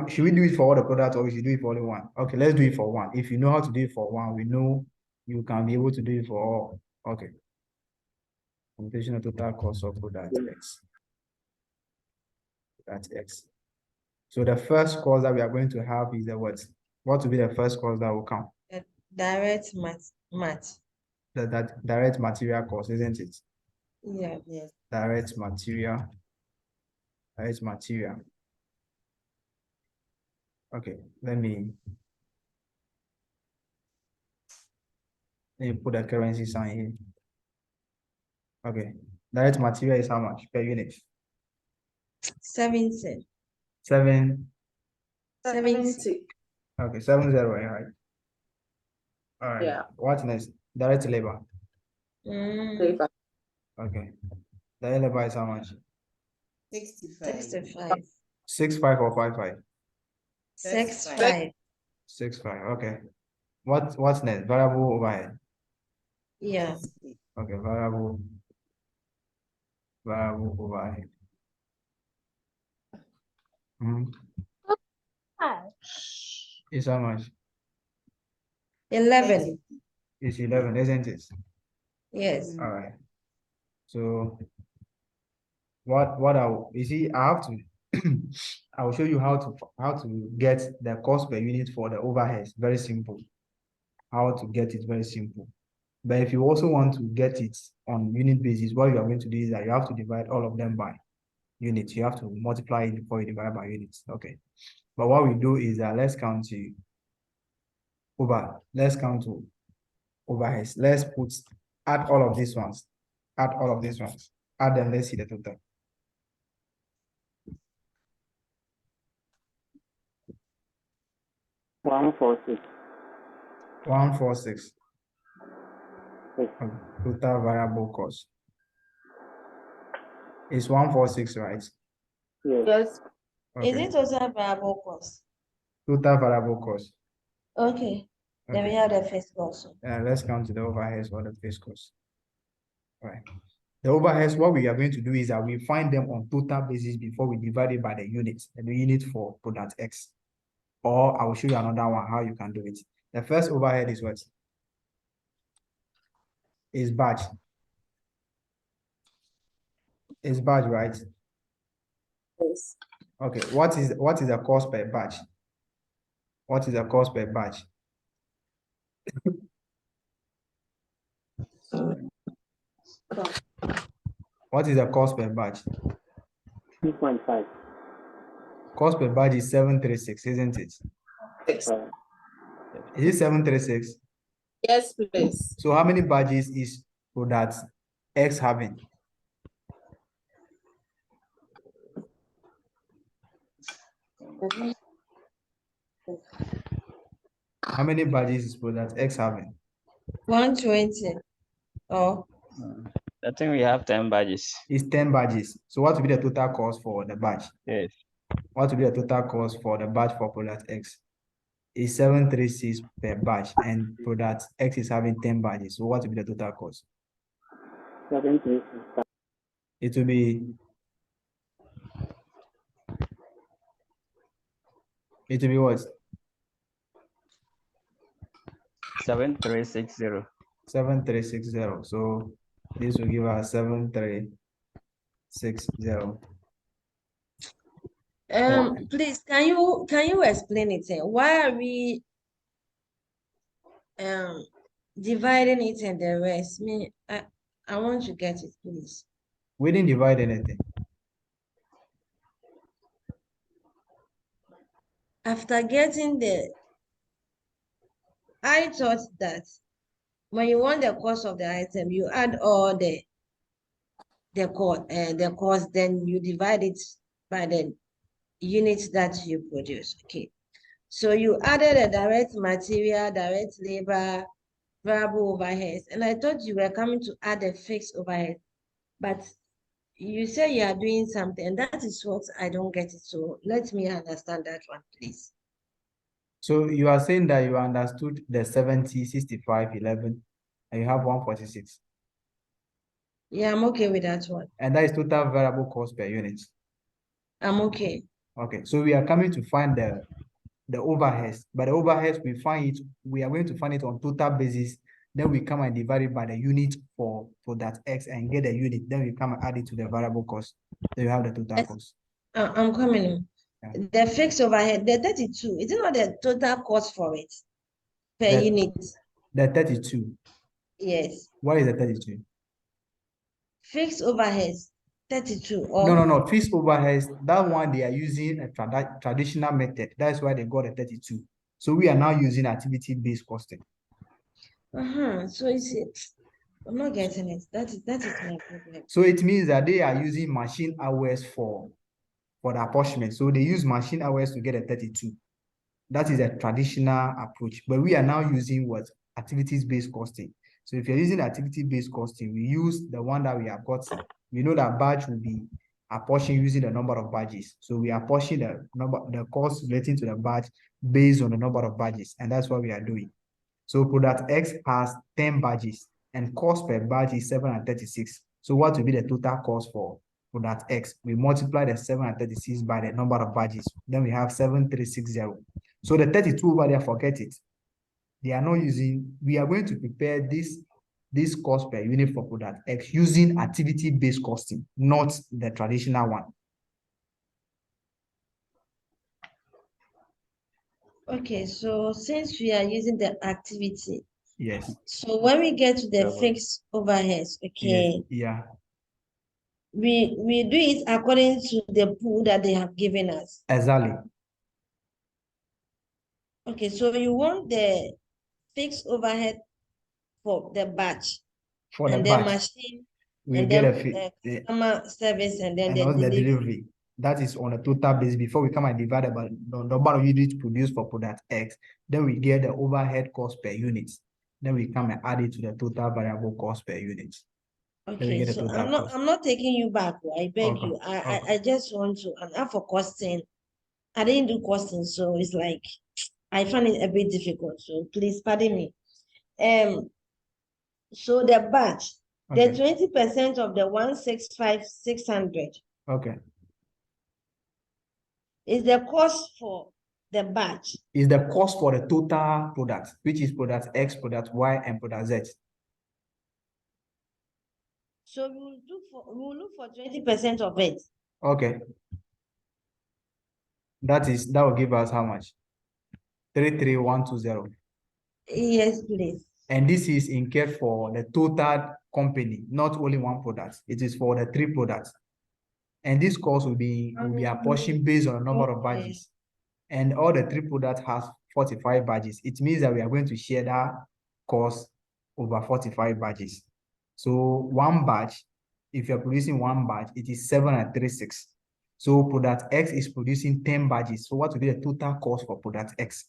Should we do it for all the products or we should do it for only one? Okay, let's do it for one. If you know how to do it for one, we know you can be able to do it for all. Okay. Computation of total cost of product X. That's X. So the first cost that we are going to have is the what? What will be the first cost that will come? Direct mat. That direct material cost, isn't it? Yeah. Yes. Direct material. Okay, let me put the currency sign here. Okay, direct material is how much per unit? 70. 70. Okay, 70, right? All right. Yeah. What next? Direct labor. Labor. Okay. Direct labor is how much? 65. 65. 65 or 55? 65. 65. Okay. What's next? Variable overhead. Yeah. Okay, variable overhead. It's how much? 11. It's 11, isn't it? Yes. All right. So what I have to I will show you how to get the cost per unit for the overheads. Very simple. How to get it, very simple. But if you also want to get it on unit basis, what you are going to do is that you have to divide all of them by units. You have to multiply it before you divide by units. Okay. But what we do is that let's count to overheads. Let's add all of these ones. Add all of these ones. Add them, let's see the total. $146. 146. Yes. Total variable cost. It's 146, right? Yes. Yes. Okay. Is it also variable cost? Total variable cost. Okay. Then we Okay. have the fixed cost. Let's count the overheads or the fixed cost. All right. The overheads, what we are going to do is that we find them on total basis before we divide it by the units, the unit for product X. Or I will show you another one how you can do it. The first overhead is what? Is batch. Is batch, right? Yes. Okay. What is the cost per batch? What is the cost per batch? What is the cost per batch? 2.5. Cost per batch is 736, isn't it? Is it 736? Yes, please. So how many badges is product X having? How many badges is product X having? 120. Oh, I think we have 10 badges. It's 10 badges. So what will be the total cost for the badge? Yes. What will be the total cost for the badge for product X? Is 736 per badge, and product X is having 10 badges. So what will be the total cost? 736. It will be what? 7360. 7360. So this will give us 7360. please, can you explain it? Why are we dividing it and the rest? I want to get it, please. We didn't divide anything. After getting I thought that when you want the cost of the item, you add all the cost, then you divide it by the units that you produce. Okay. So you added a direct material, direct labor, variable overheads, and I thought you were coming to add a fixed overhead, but you say you are doing something, and that is what I don't get it. So let me understand that one, please. So you are saying that you understood the 70, 65, 11, and you have 146. Yeah, I'm okay with that one. And that is total variable cost per unit. I'm okay. Okay, so we are coming to find the overheads, but the overheads we are going to find it on total basis. Then we come and divide it by the unit for that X and get the unit. Then we come and add it to the variable cost. Then you have the total cost. I'm coming in. Yeah. The fixed overhead, the 32, is it not the total cost for it per unit? The 32. Yes. What is the 32? Fixed overheads, 32. Or No. Fixed overheads, that one they are using a traditional method. That's why they got a 32. So we are now using activity-based costing. So I'm not getting it. That is my problem. So it means that they are using machine hours for the apportionment. So they use machine hours to get a 32. That is a traditional approach. But we are now using what? Activities-based costing. So if you're using activity-based costing, we use the one that we have got. We know that badge will be apportioned using the number of badges. So we apportion the cost relating to the badge based on the number of badges. And that's what we are doing. So product X has 10 badges and cost per badge is 736. So what will be the total cost for product X? We multiply the 736 by the number of badges. Then we have 7360. So the 32 over there, forget it. They are not using, we are going to prepare this cost per unit for product X using activity-based costing, not the traditional one. Okay, so since we are using the activity, Yes. so when we get to the fixed overheads, okay, Yes. Yeah. we do it according to the pool that they have given us. Exactly. Okay, so you want the fixed overhead for the batch, For the and batch, then machine, we and get then a customer service, and then the the delivery. delivery. That is on a total basis before we come and divide by the number of units produced for product X. Then we get the overhead cost per unit. Then we come and add it to the total variable cost per unit. Okay, so I'm not taking you back. I beg you. I just want to, and for costing, I didn't do costing, so it's like I find it a bit difficult. So please pardon me. So the batch, the 20% of the 165,600. Okay. Is the cost for the batch. Is the cost for the total product, which is product X, product Y, and product Z. So we will look for 20% of it. Okay. That will give us how much? 33120. Yes, please. And this is incurred for the total company, not only one product. It is for the 3 products. And this cost will be apportioned based on the number of badges. And all the 3 products has 45 badges, it means that we are going to share that cost over 45 badges. So one badge, if you're producing one badge, it is 736. So product X is producing 10 badges. So what will be the total cost for product X?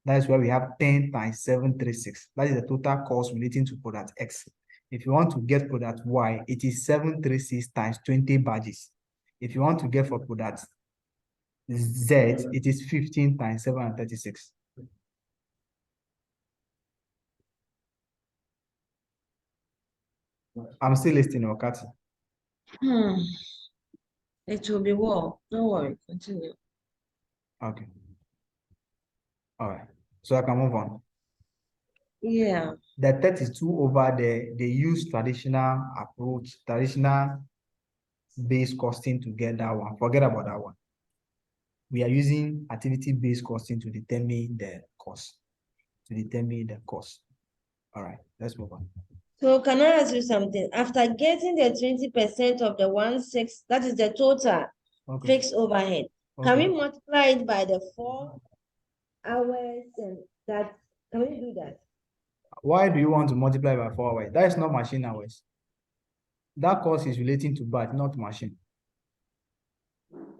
That is where we have 10 times 736. That is the total cost relating to product X. If you want to get product Y, it is 736 times 20 badges. If you want to get for product Z, it is 15 times 736. I'm still listening, Okati. It will be well. Don't worry. Continue. Okay. All right. So I can move on. Yeah. The 32 over there, they use traditional approach, traditional based costing to get that one. Forget about that one. We are using activity-based costing to determine the cost. All right, let's move on. So can I ask you something? After getting the 20% of the 1/6, that is the total Okay. fixed overhead, can we Okay. multiply it by the 4 hours and that? Can we do that? Why do you want to multiply by 4 hours? That is not machine hours. That cost is relating to batch, not machine.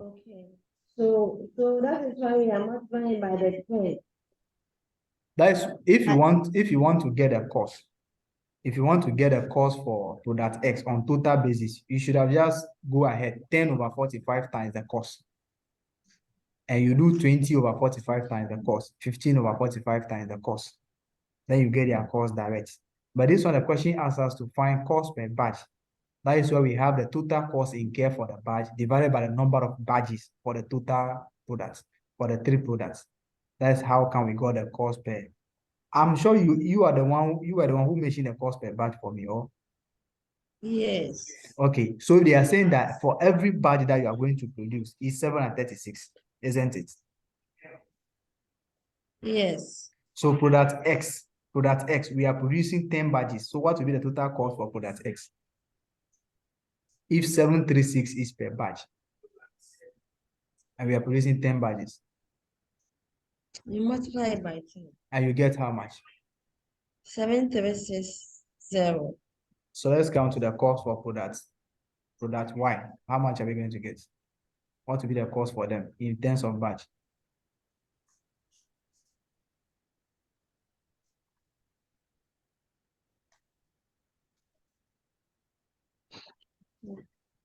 Okay. So that is why we are multiplying by the 10. That is if you want to get a cost. If you want to get a cost for product X on total basis, you should have just go ahead 10 over 45 times the cost. And you do 20 over 45 times the cost, 15 over 45 times the cost. Then you get your cost direct. But this one, the question asks us to find cost per batch. That is where we have the total cost incurred for the batch divided by the number of batches for the total products, for the 3 products. That's how can we got the cost per. I'm sure you are the one who mentioned the cost per batch for me, oh? Yes. Okay, so they are saying that for every batch that you are going to produce is 736, isn't it? Yes. So product X, we are producing 10 batches. So what will be the total cost for product X? If 736 is per batch, and we are producing 10 batches, You multiply it by 10. and you get how much? 7360. So let's count to the cost for product Y. How much are we going to get? What will be the cost for them in terms of batch?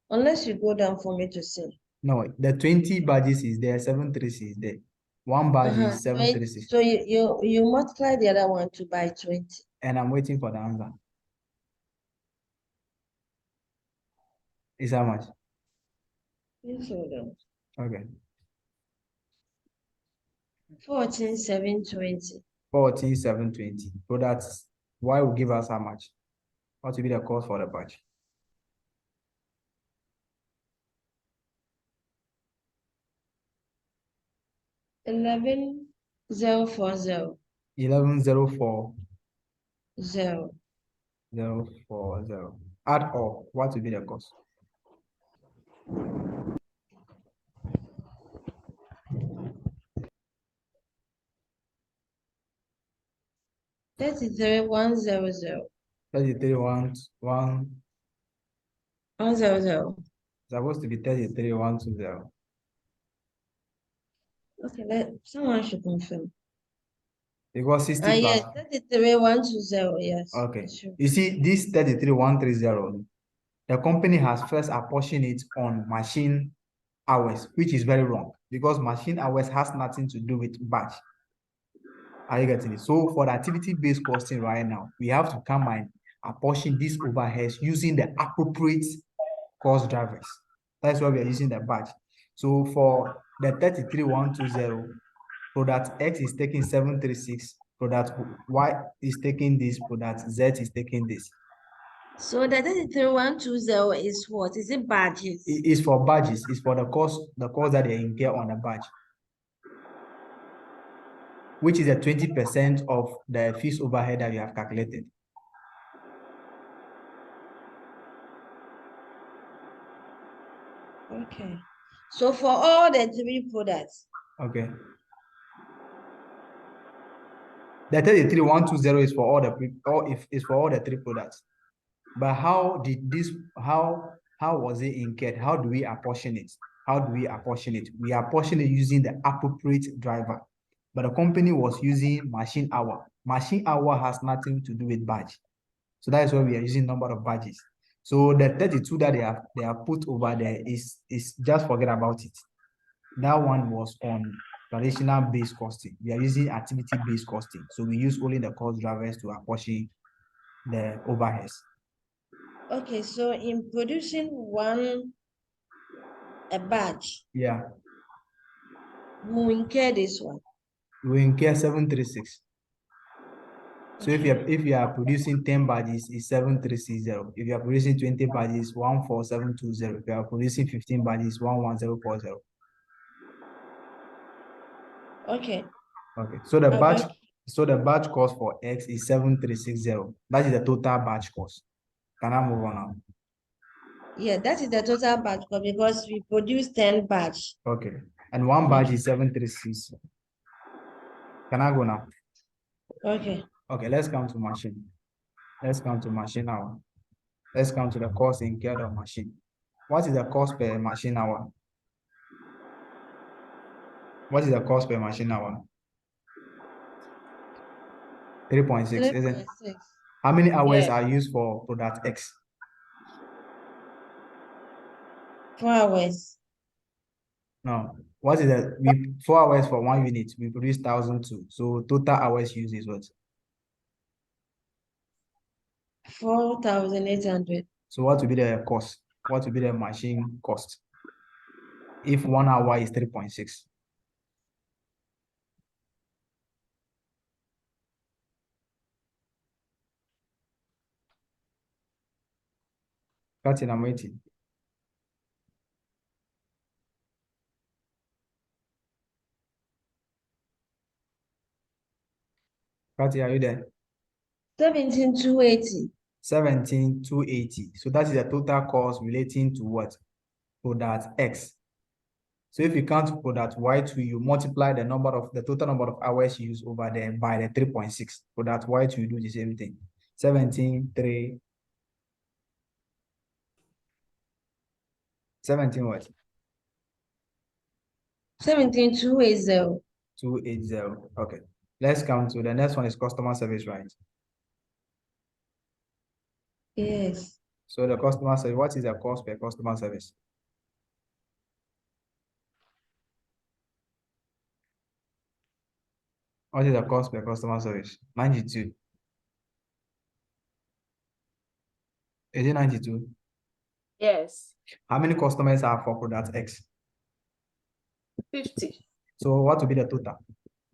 Unless you go down for me to see. No, the 20 badges is there, 736 is there. One badge is 736. So you multiply the other one to by 20. And I'm waiting for the answer. Is how much? Yes, hold on. Okay. 14,720. 14,720. Products Y will give us how much? What will be the cost for the batch? $11,040. 11,040. 0. 040. Add all. What will be the cost? $33,100. 33,120. 100. Supposed to be 33,120. Okay, someone should confirm. Because 60 plus. Yes, 33,120. Yes. Okay. Sure. You see, this 33,130, the company has first apportioned it on machine hours, which is very wrong because machine hours has nothing to do with batch. Are you getting it? So for the activity-based costing right now, we have to come and apportion these overheads using the appropriate cost drivers. That's why we are using the batch. So for the 33,120, product X is taking 736, product Y is taking this, product Z is taking this. So the 33,120 is what? Is it badges? It is for badges. It's for the cost that they incur on the badge, which is a 20% of the fixed overhead that you have calculated. Okay. So for all the 3 products. Okay. The 33,120 is for all the is for all the three products. But how did this, how was it incurred? How do we apportion it? How do we apportion it? We apportion it using the appropriate driver. But the company was using machine hour. Machine hour has nothing to do with badge. So that is why we are using number of badges. So the 32 that they have put over there is just forget about it. That one was on traditional based costing. We are using activity based costing. So we use only the cost drivers to apportion the overheads. Okay, so in producing a batch, Yeah, we incur this one. we incur 736. So if you are producing 10 badges, it's 7360. If you are producing 20 badges, 14720. If you are producing 15 badges, 11040. Okay. Okay. So the batch, Okay. so the batch cost for X is 7360. That is the total batch cost. Can I move on now? Yeah, that is the total batch cost because we produce 10 batch. Okay. And one badge is 736. Can I go now? Okay. Okay, let's come to machine. Let's come to machine hour. Let's come to the cost incurred of machine. What is the cost per machine hour? What is the cost per machine hour? 3.6, isn't it? 3.6. How many hours Yeah. are used for product X? 4 hours. No. What is the 4 hours for 1 unit? We produce 1,002. So total hours used is what? 4,800. So what will be the cost? What will be the machine cost? If 1 hour is 3.6. That's in I'm waiting. Kathy, are you there? 17,280. 17,280. So that is the total cost relating to what? Product X. So if you count product Y2, you multiply the total number of hours used over there by the 3.6. Product Y2, you do the same thing. 17 what? 17,280. 280. Okay. Let's come to the next one is customer service, right? Yes. So the customer service, what is the cost per customer service? What is the cost per customer service? 92. Is it 92? Yes. How many customers are for product X? 50. So what will be the total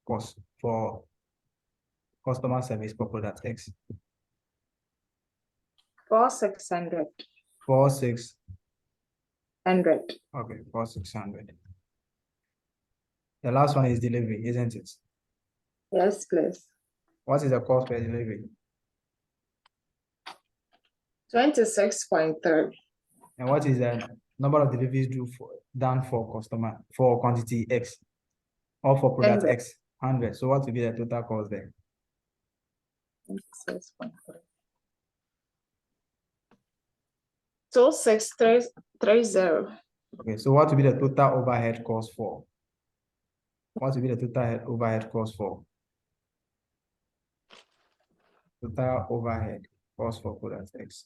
cost for customer service for product X? 4,600. 4,600. 100. Okay, 4,600. The last one is delivery, isn't it? Yes, please. What is the cost per delivery? 26.3. And what is the number of deliveries done for customer for quantity X or for product 100. X? 100. So what will be the total cost there? 26.3. 2,630. Okay, so what will be the total overhead cost for? What will be the total overhead cost for? Total overhead cost for product X.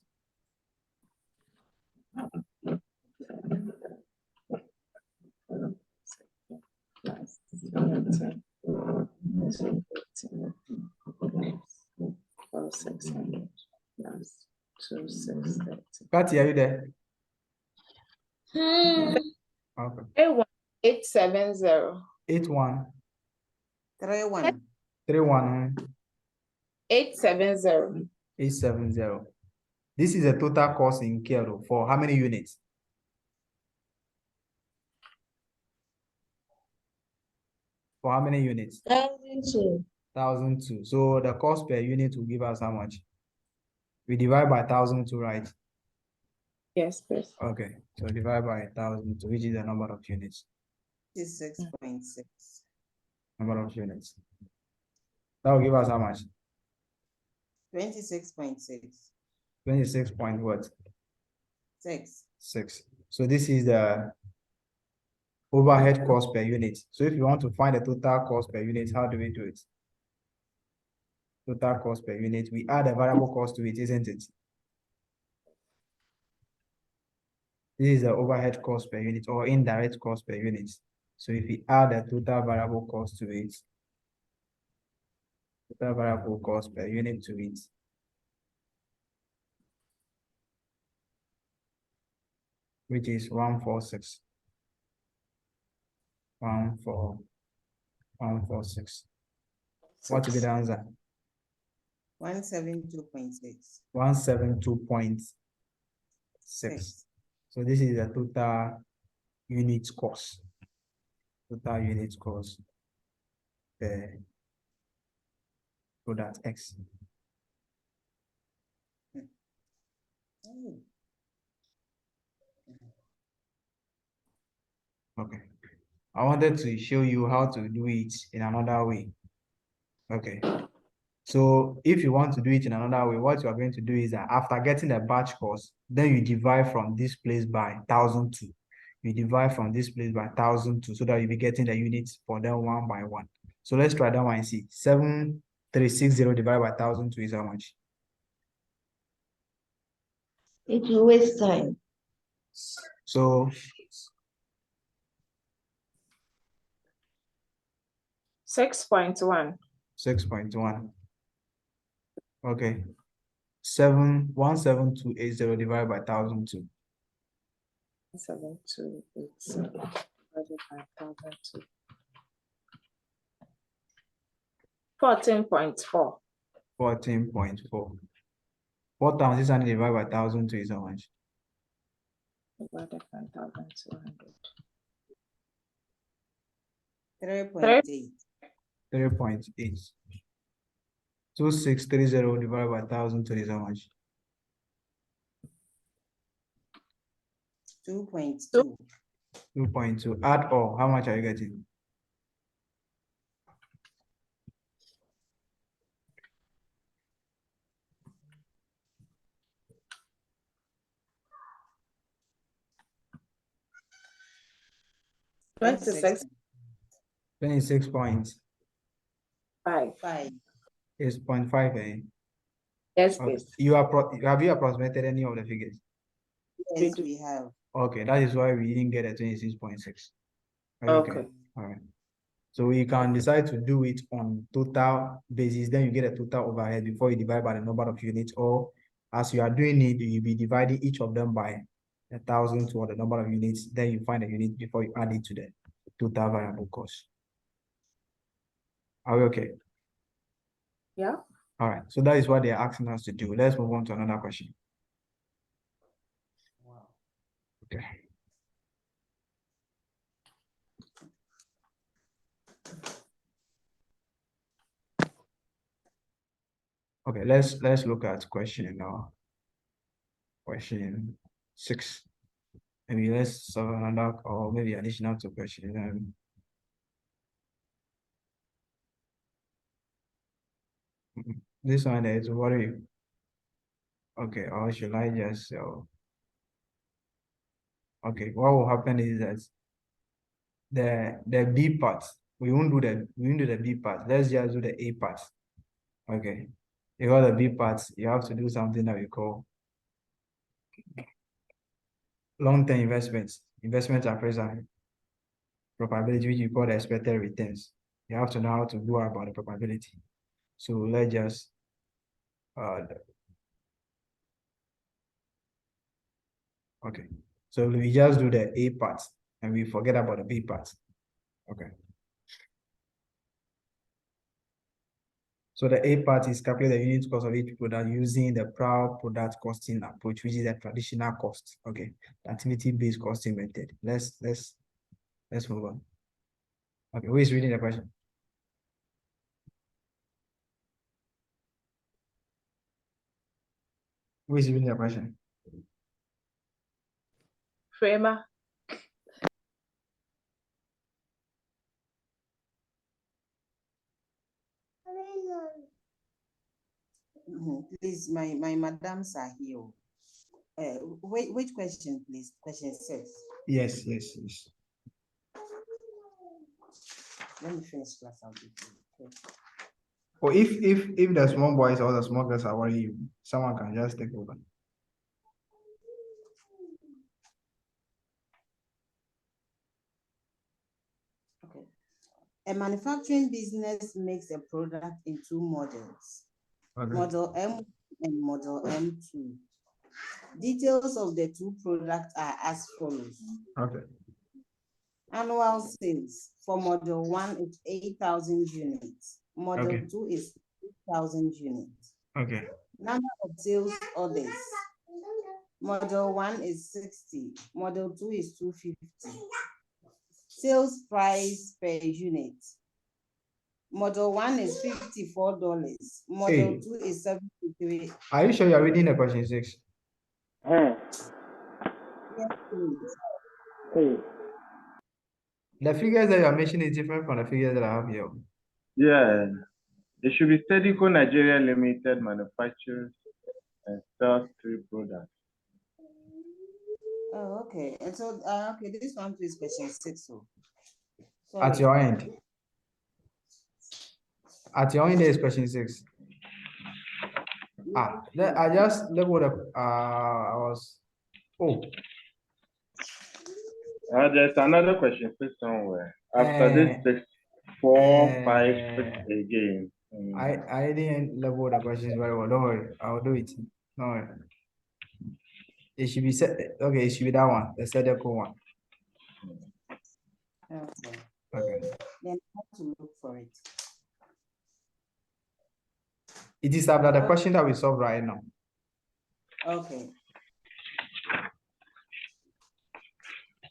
Kathy, are you there? Okay. 870. 81. 31. 31. 870. 870. This is the total cost incurred for how many units? For how many units? 1,002. 1,002. So the cost per unit will give us how much? We divide by 1,002, right? Yes, please. Okay. So divide by 1,002, which is the number of units. 56.6. Number of units. That will give us how much? 26.6. 26 point what? 6. 6. So this is the overhead cost per unit. So if you want to find the total cost per unit, how do we do it? Total cost per unit, we add a variable cost to it, isn't it? This is the overhead cost per unit or indirect cost per unit. So if we add the total variable cost to it, total variable cost per unit to it, which is 146. 146. What will be the answer? 172.6. 172.6. So this is the total unit cost. Total unit cost per product X. Oh. Okay. I wanted to show you how to do it in another way. Okay. So if you want to do it in another way, what you are going to do is that after getting the batch cost, then you divide from this place by 1,002. You divide from this place by 1,002 so that you'll be getting the units for them one by one. So let's try that one and see. 7,360 divided by 1,002 is how much? It will waste time. So 6.1. 6.1. Okay. 17280 divided by 1,002. 7,287 divided by 1,002. 14.4. 14.4. 4,600 divided by 1,002 is how much? Divided by 1,200. 3.8. 3.8. 2,630 divided by 1,002 is how much? 2.2. 2.2. Add all. How much are you getting? Twenty-six. 26.5. 5. Is 0.5. Eh? Yes, Okay. please. Have you approximated any of the figures? Yes, we have. Okay, that is why we didn't get a 26.6. Okay. All right. So you can decide to do it on total basis, then you get a total overhead before you divide by the number of units, or as you are doing it, you'll be dividing each of them by 1,000 or the number of units, then you find a unit before you add it to the total variable cost. Are we okay? Yeah. All right, so that is what they are asking us to do. Let's move on to another question. Wow. Okay. Okay, let's look at question now. Question 6. Maybe let's solve another or maybe additional to question. This one is what are you? Okay, or should I just okay, what will happen is that the B part, we won't do the B part. Let's just do the A part. Okay. Because the B parts, you have to do something that we call long-term investments. Investment appraisal probability, which you call the expected returns. You have to know how to go about the probability. So let's just okay. So we just do the A part and we forget about the B part. Okay. So the A part is calculate the unit cost of each product using the proud product costing approach, which is a traditional cost. Okay, activity-based costing method. Let's move on. Okay, who is reading the question? Who is reading the question? Framer. Please, my madams are here. Which question, please? Question 6. Yes. Let me finish class. I'll be through. Okay. Or if the small boys or the small girls are worrying you, someone can just take over. Okay. A manufacturing business makes a product in 2 models, Okay. Model M and Model M2. Details of the 2 products are as follows. Okay. Annual sales for Model 1 is 8,000 units. Model Okay. 2 is 8,000 units. Okay. Number of sales orders. Model 1 is 60. Model 2 is 250. Sales price per unit. Model 1 is $54. Model Hey. 2 is 73. Are you sure you're reading the question 6? Huh. Yes, please. Hey. The figures that you're mentioning is different from the figures that I have here. Yeah, it should be Steadico Nigeria Limited manufactures and sells 3 products. Oh, okay. And so, okay, this one is question 6. So, At your end. At your end is question 6. I just leveled up. I was. Oh. There's another question 6 somewhere. After this 6, 4, 5, 6 again. I didn't level the questions very well. Don't worry, I'll do it. Don't worry. It should be set. Okay, it should be that one, the Steadico one. Okay. Okay. Then I have to look for it. It is after the question that we solved right now. Okay.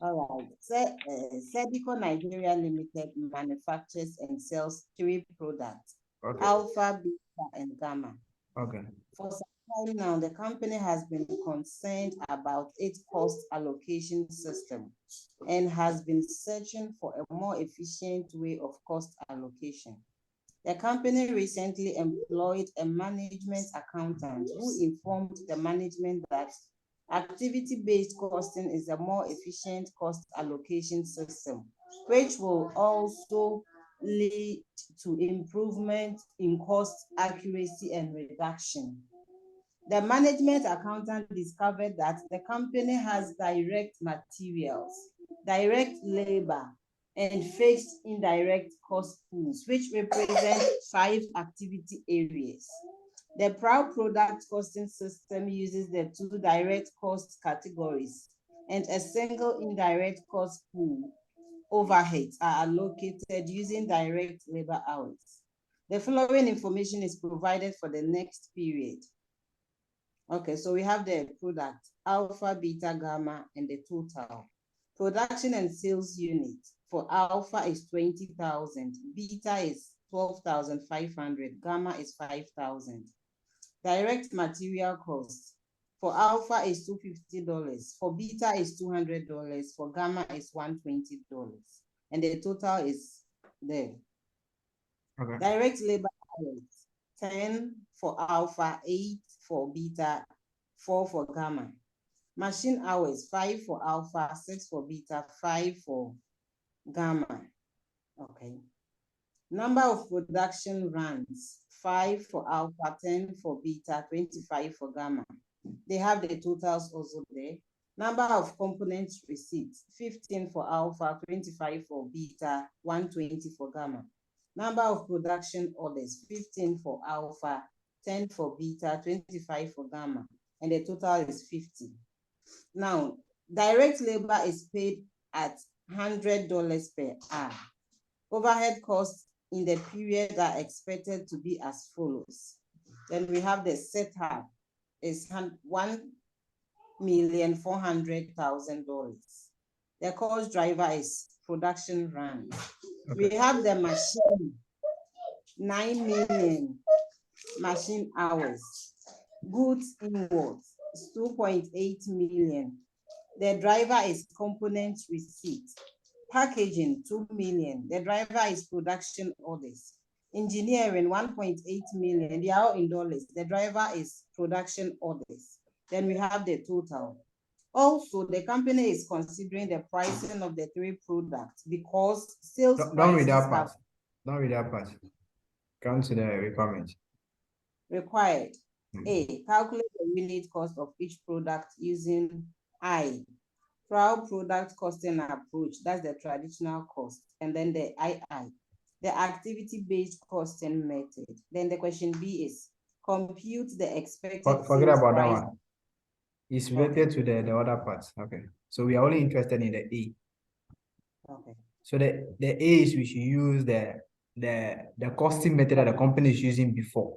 All right. Steadico Nigeria Limited manufactures and sells 3 products, Okay. Alpha, Beta, and Gamma. Okay. For some time now, the company has been concerned about its cost allocation system and has been searching for a more efficient way of cost allocation. The company recently employed a management accountant who informed the management that activity-based costing is a more efficient cost allocation system, which will also lead to improvement in cost accuracy and reduction. The management accountant discovered that the company has direct materials, direct labor, and fixed indirect cost pools, which represent 5 activity areas. The Proud Product Costing System uses the 2 direct cost categories and a single indirect cost pool. Overheads are allocated using direct labor hours. The following information is provided for the next period. Okay, so we have the product, Alpha, Beta, Gamma, and the total. Production and sales unit for Alpha is 20,000, Beta is 12,500, Gamma is 5,000. Direct material cost for Alpha is $250, for Beta is $200, for Gamma is $120, and the total is there. Okay. Direct labor hours, 10 for Alpha, 8 for Beta, 4 for Gamma. Machine hours, 5 for Alpha, 6 for Beta, 5 for Gamma. Okay. Number of production runs, 5 for Alpha, 10 for Beta, 25 for Gamma. They have the totals also there. Number of components receipts, 15 for Alpha, 25 for Beta, 120 for Gamma. Number of production orders, 15 for Alpha, 10 for Beta, 25 for Gamma, and the total is 50. Now, direct labor is paid at $100 per hour. Overhead costs in the period are expected to be as follows. Then we have the setup is $1,400,000. The cost driver is production run. Okay. We have the machine, 9 million machine hours. Goods inwards is 2.8 million. The driver is component receipt. Packaging, 2 million. The driver is production orders. Engineering, 1.8 million. They are all in dollars. The driver is production orders. Then we have the total. Also, the company is considering the pricing of the 3 products because sales Don't read prices that part. have Don't read that part. Come to the requirement. required. A, calculate the unit cost of each product using I, proud product costing approach. That's the traditional cost. And then the II, the activity-based costing method. Then the question B is compute the expected Forget sales about that price. one. It's related to the other parts. Okay. So we are only interested in the A. Okay. So the A is we should use the costing method that the company is using before.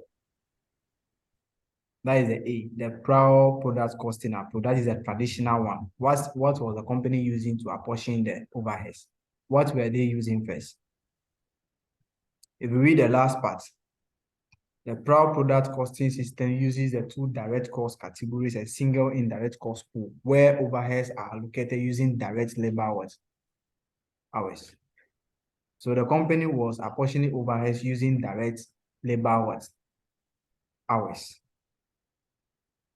That is the A, the proud product costing approach. That is a traditional one. What was the company using to apportion the overheads? What were they using first? If we read the last part, the proud product costing system uses the 2 direct cost categories, a single indirect cost pool, where overheads are allocated using direct labor hours. So the company was apportioning overheads using direct labor hours.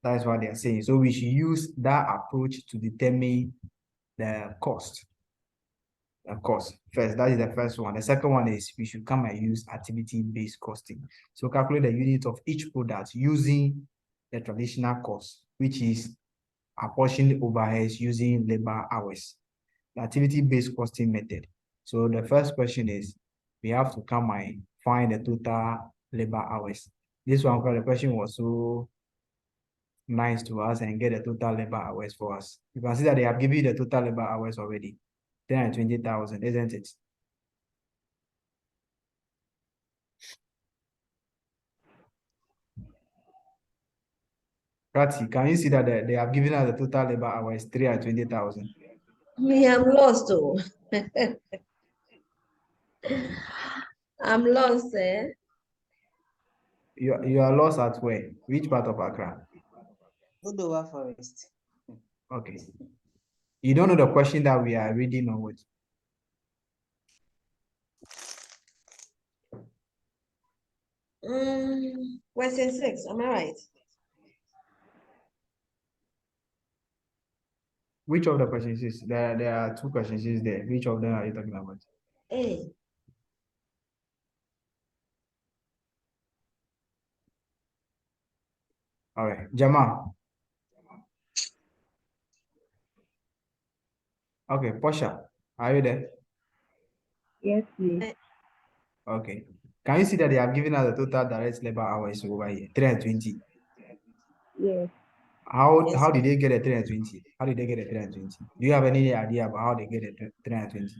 That is what they are saying. So we should use that approach to determine the cost. The cost first, that is the first one. The second one is we should come and use activity-based costing. So calculate the unit of each product using the traditional cost, which is apportioning overheads using labor hours. The activity-based costing method. So the first question is we have to come and find the total labor hours. This one, the question was so nice to us and get the total labor hours for us. You can see that they have given you the total labor hours already. 320,000, isn't it? Kati, can you see that they have given us the total labor hours 320,000? Me, I'm lost though. I'm lost, eh? You are lost at where? Which part of Accra? Odowa Forest. Okay. You don't know the question that we are reading or what? Question 6, am I right? Which of the questions is there are 2 questions is there? Which of them are you talking about? A. All right, Jamal. Okay, Portia, are you there? Yes, please. Okay. Can you see that they have given us the total direct labor hours over here? 320. Yes. How did they get a 320? How did they get a 320? Do you have any idea about how they get a 320?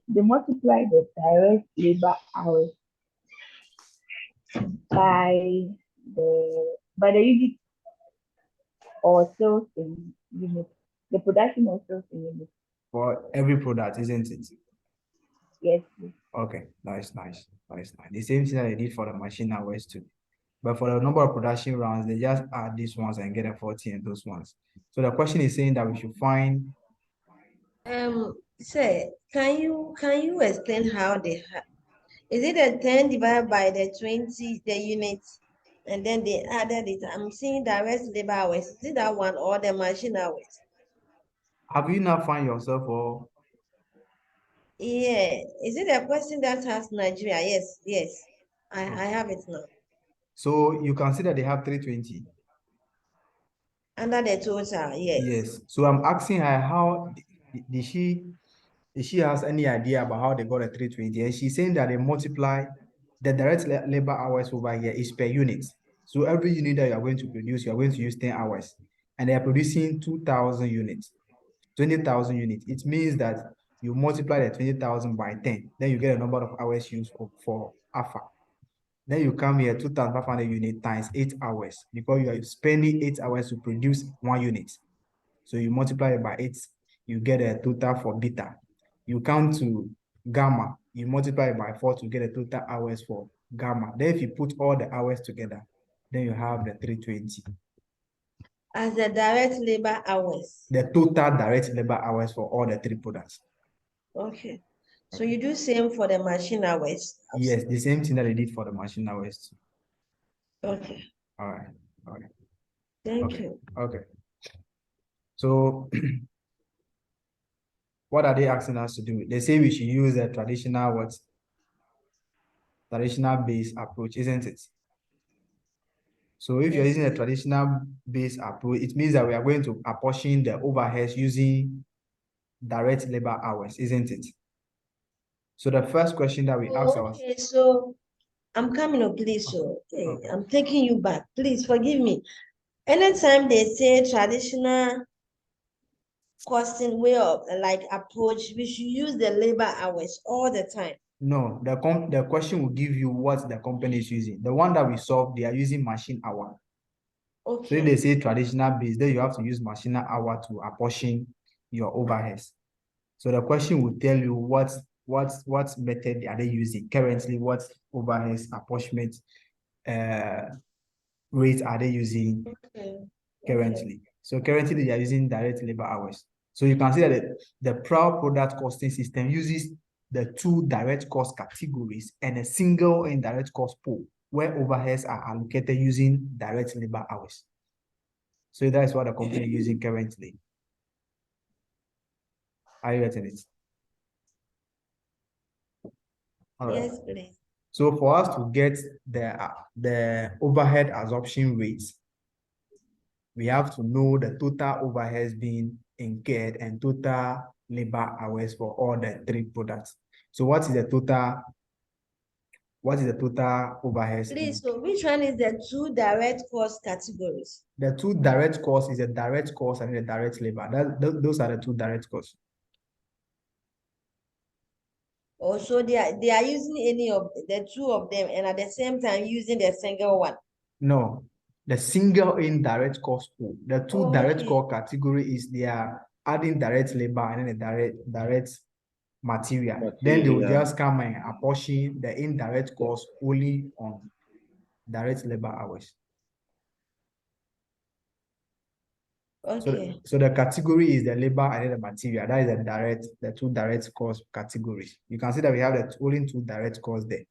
They multiply the direct labor hours by the unit or sales in unit, the production or sales in unit. For every product, isn't it? Yes, please. Okay, nice. The same thing that they did for the machine hours too. But for the number of production rounds, they just add these ones and get a 40 and those ones. So the question is saying that we should find. Say, can you explain how they is it a 10 divided by the 20, the units, and then they added it? I'm seeing direct labor hours. Is it that one or the machine hours? Have you not found yourself or? Yeah. Is it a question that has Nigeria? Yes. I have it now. So you can see that they have 320. Under the total, yes. Yes. So I'm asking her how did she has any idea about how they got a 320? And she's saying that they multiply the direct labor hours over here is per unit. So every unit that you are going to produce, you are going to use 10 hours. And they are producing 2,000 units, 20,000 units. It means that you multiply the 20,000 by 10. Then you get a number of hours used for alpha. Then you come here, 2,500 units times 8 hours, because you are spending 8 hours to produce 1 unit. So you multiply it by 8, you get a total for beta. You come to gamma, you multiply it by 4 to get a total hours for gamma. Then if you put all the hours together, then you have the 320. As the direct labor hours. The total direct labor hours for all the 3 products. Okay. So you do same for the machine hours? Yes, the same thing that they did for the machine hours. Okay, All right. All right. thank Okay. you. Okay. So what are they asking us to do? They say we should use a traditional what? Traditional based approach, isn't it? So if you're Yes, using a please. traditional based approach, it means that we are going to apportion the overheads using direct labor hours, isn't it? So the first question that we ask ourselves, Okay, so I'm coming up, please. So Okay. I'm taking you back. Please forgive me. Anytime they say traditional costing way of like approach, we should use the labor hours all the time. no, the question will give you what the company is using. The one that we solved, they are using machine hour. So if Okay. they say traditional base, then you have to use machine hour to apportion your overheads. So the question will tell you what method are they using currently, what overheads apportionment rate are they using Okay. currently. So currently they are using direct labor hours. So you can see that the proud product costing system uses the two direct cost categories and a single indirect cost pool where overheads are allocated using direct labor hours. So that is what the company is using currently. Are you getting it? All right. Yes, please. So for us to get the overhead absorption rates, we have to know the total overheads being incurred and total labor hours for all the three products. So what is the total? What is the total overheads? Please, so which one is the two direct cost categories? The two direct costs is a direct cost and the direct labor. Those are the two direct costs. Also, they are using any of the two of them and at the same time using the single one. No, the single indirect cost pool. The two direct Okay. cost category is they are adding direct labor and then the direct material. Then they will Material. just come and apportion the indirect cost only on direct labor hours. Okay. So the category is the labor and then the material. That is the two direct cost categories. You can see that we have the only two direct costs there.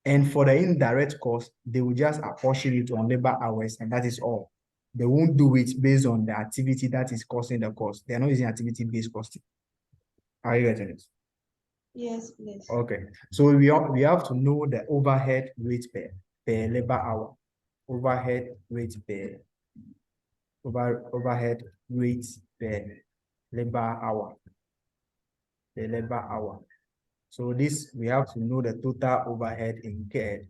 And for the indirect cost, they will just apportion it on labor hours, and that is all. They won't do it based on the activity that is causing the cost. They're not using activity-based costing. Are you getting it? Yes, please. Okay. So we have to know the overhead rate per labor hour. Overhead rate per overhead rate per labor hour. The labor hour. So this we have to know the total overhead incurred.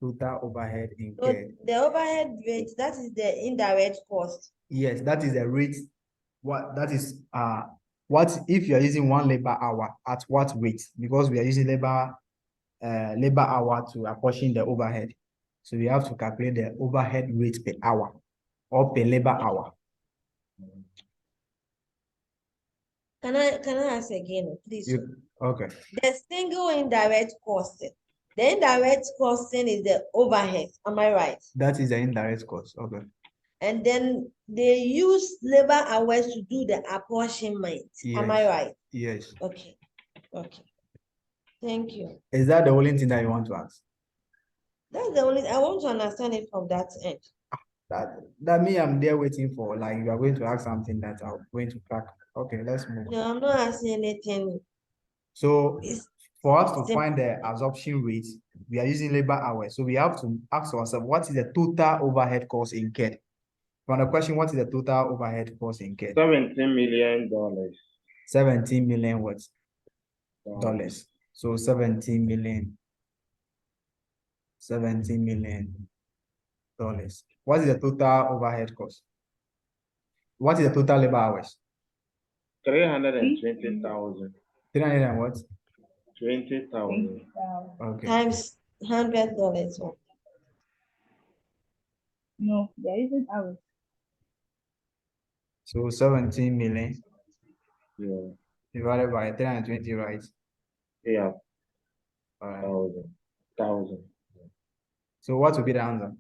Total overhead So incurred. the overhead rate, that is the indirect cost. Yes, that is the rate. What that is what if you are using one labor hour at what rate? Because we are using labor hour to apportion the overhead. So we have to calculate the overhead rate per hour or per labor hour. Can I ask again, please? Okay. The single indirect costing. The indirect costing is the overhead. Am I right? That is the indirect cost. Okay. And then they use labor hours to do the apportionment. Am I Yes. right? Yes. Okay. Okay. Thank you. Is that the only thing that you want to ask? That's the only, I want to understand it from that end. That me, I'm there waiting for, like, you are going to ask something that I'm going to crack. Okay, let's move on. No, I'm not asking anything. So It's for us to simple. find the absorption rate, we are using labor hours. So we have to ask ourselves, what is the total overhead cost incurred? From the question, what is the total overhead cost incurred? $17 million. 17 million what? Dollars. So 17 million. $17 million. What is the total overhead cost? What is the total labor hours? 320,000. 300 and what? 20,000. Okay. Times $100. No, there isn't hours. So 17 million Yeah. divided by 320, right? Yeah. All right. 1,000. So what will be the answer?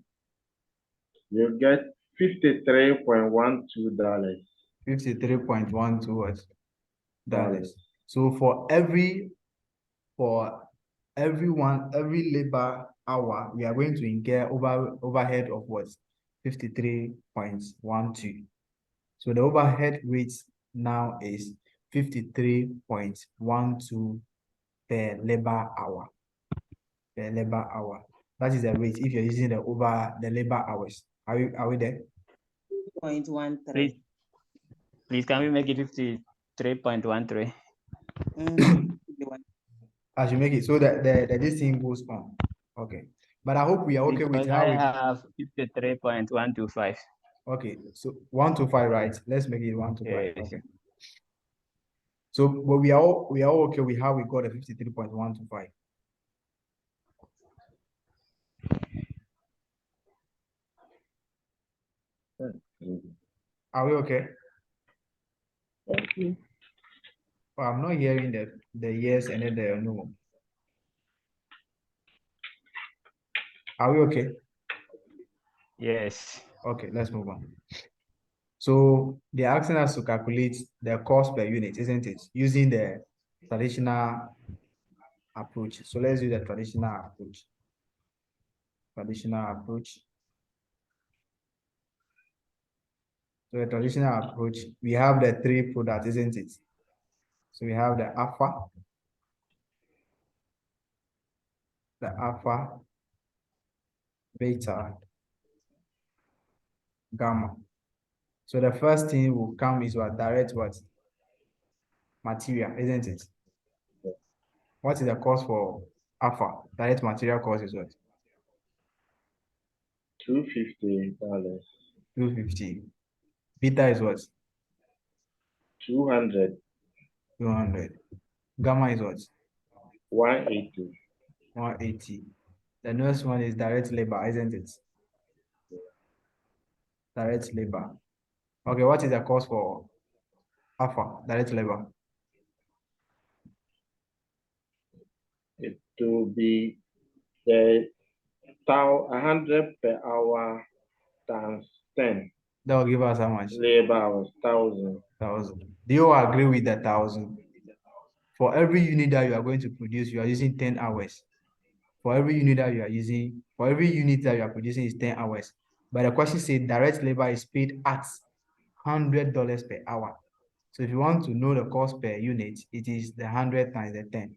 You get $53.12. 53.12 what? Dollars. So for every every labor hour, we are going to incur overhead of what? 53.12. So the overhead rate now is 53.12 per labor hour. Per labor hour. That is the rate if you're using the labor hours. Are we there? 0.13. Please, can we make it 53.13? I should make it so that this thing goes on. Okay. But I hope we are okay with Because how I we have 53.125. okay. So 125, right? Let's make it 125. Yes. Okay. So but we are all okay with how we got the 53.125. Are we okay? Thank you. Well, I'm not hearing the yes and then the no. Are we okay? Yes. Okay, let's move on. So they're asking us to calculate the cost per unit, isn't it? Using the traditional approach. So let's do the traditional approach. Traditional approach. So the traditional approach, we have the three products, isn't it? So we have the alpha, beta, gamma. So the first thing will come is what? Direct what? Material, isn't it? What is the cost for alpha? Direct material cost is what? $250. $250. Beta is what? 200. 200. Gamma is what? 180. 180. The next one is direct labor, isn't it? Direct labor. Okay, what is the cost for alpha, direct labor? It will be the 100 per hour times 10. That will give us how much? Labor hours, 1,000. 1,000. Do you all agree with the 1,000? For every unit that you are going to produce, you are using 10 hours. For every unit that you are producing is 10 hours. But the question said direct labor is paid at $100 per hour. So if you want to know the cost per unit, it is the 100 times the 10.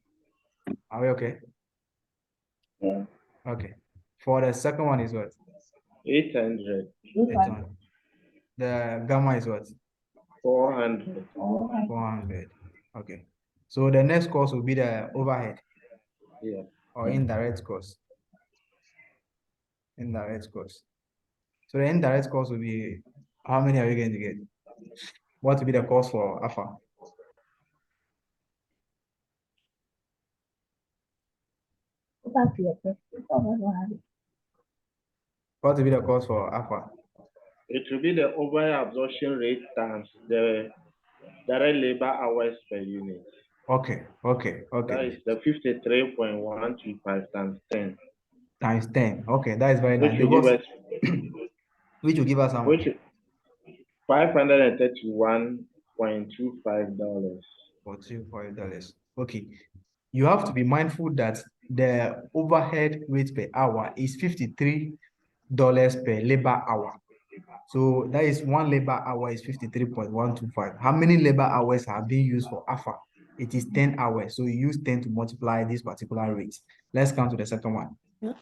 Are we okay? Yeah. Okay. For the second one is what? 800. 800. The gamma is what? 400. 400. Okay. So the next cost will be the overhead. Yeah. Or indirect cost. Indirect cost. So the indirect cost will be, how many are you going to get? What will be the cost for alpha? Back to your question. What will be the cost for alpha? It will be the overhead absorption rate times the direct labor hours per unit. Okay. That is the 53.125 times 10. Times 10. Okay, that is very nice. Which will give us Which will give us how much? $531.25. For $2. Okay. You have to be mindful that the overhead rate per hour is $53 per labor hour. So that is one labor hour is 53.125. How many labor hours have been used for alpha? It is 10 hours. So you use 10 to multiply this particular rate. Let's come to the second one. The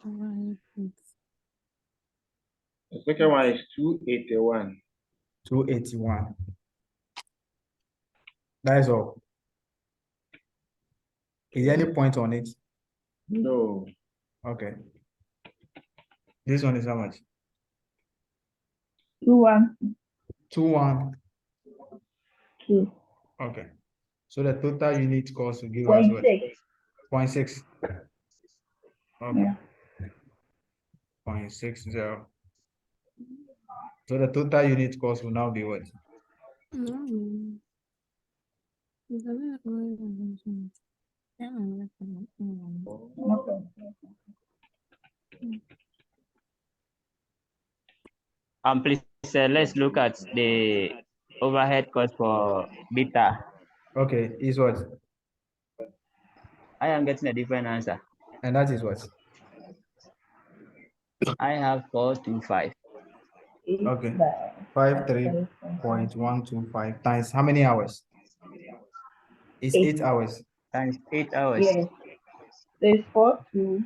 second one is 281. 281. That is all. Is there any point on it? No. Okay. This one is how much? 212. Okay. So the total unit cost will give us what? 0.6. Okay. Yeah. 0.60. So the total unit cost will now be what? Please, let's look at the overhead cost for beta. Okay, is what? I am getting a different answer. And that is what? I have 425. 8 Okay. by 53.125 times how many hours? It's 8 hours. Times 8 hours. Yes. There's 4 to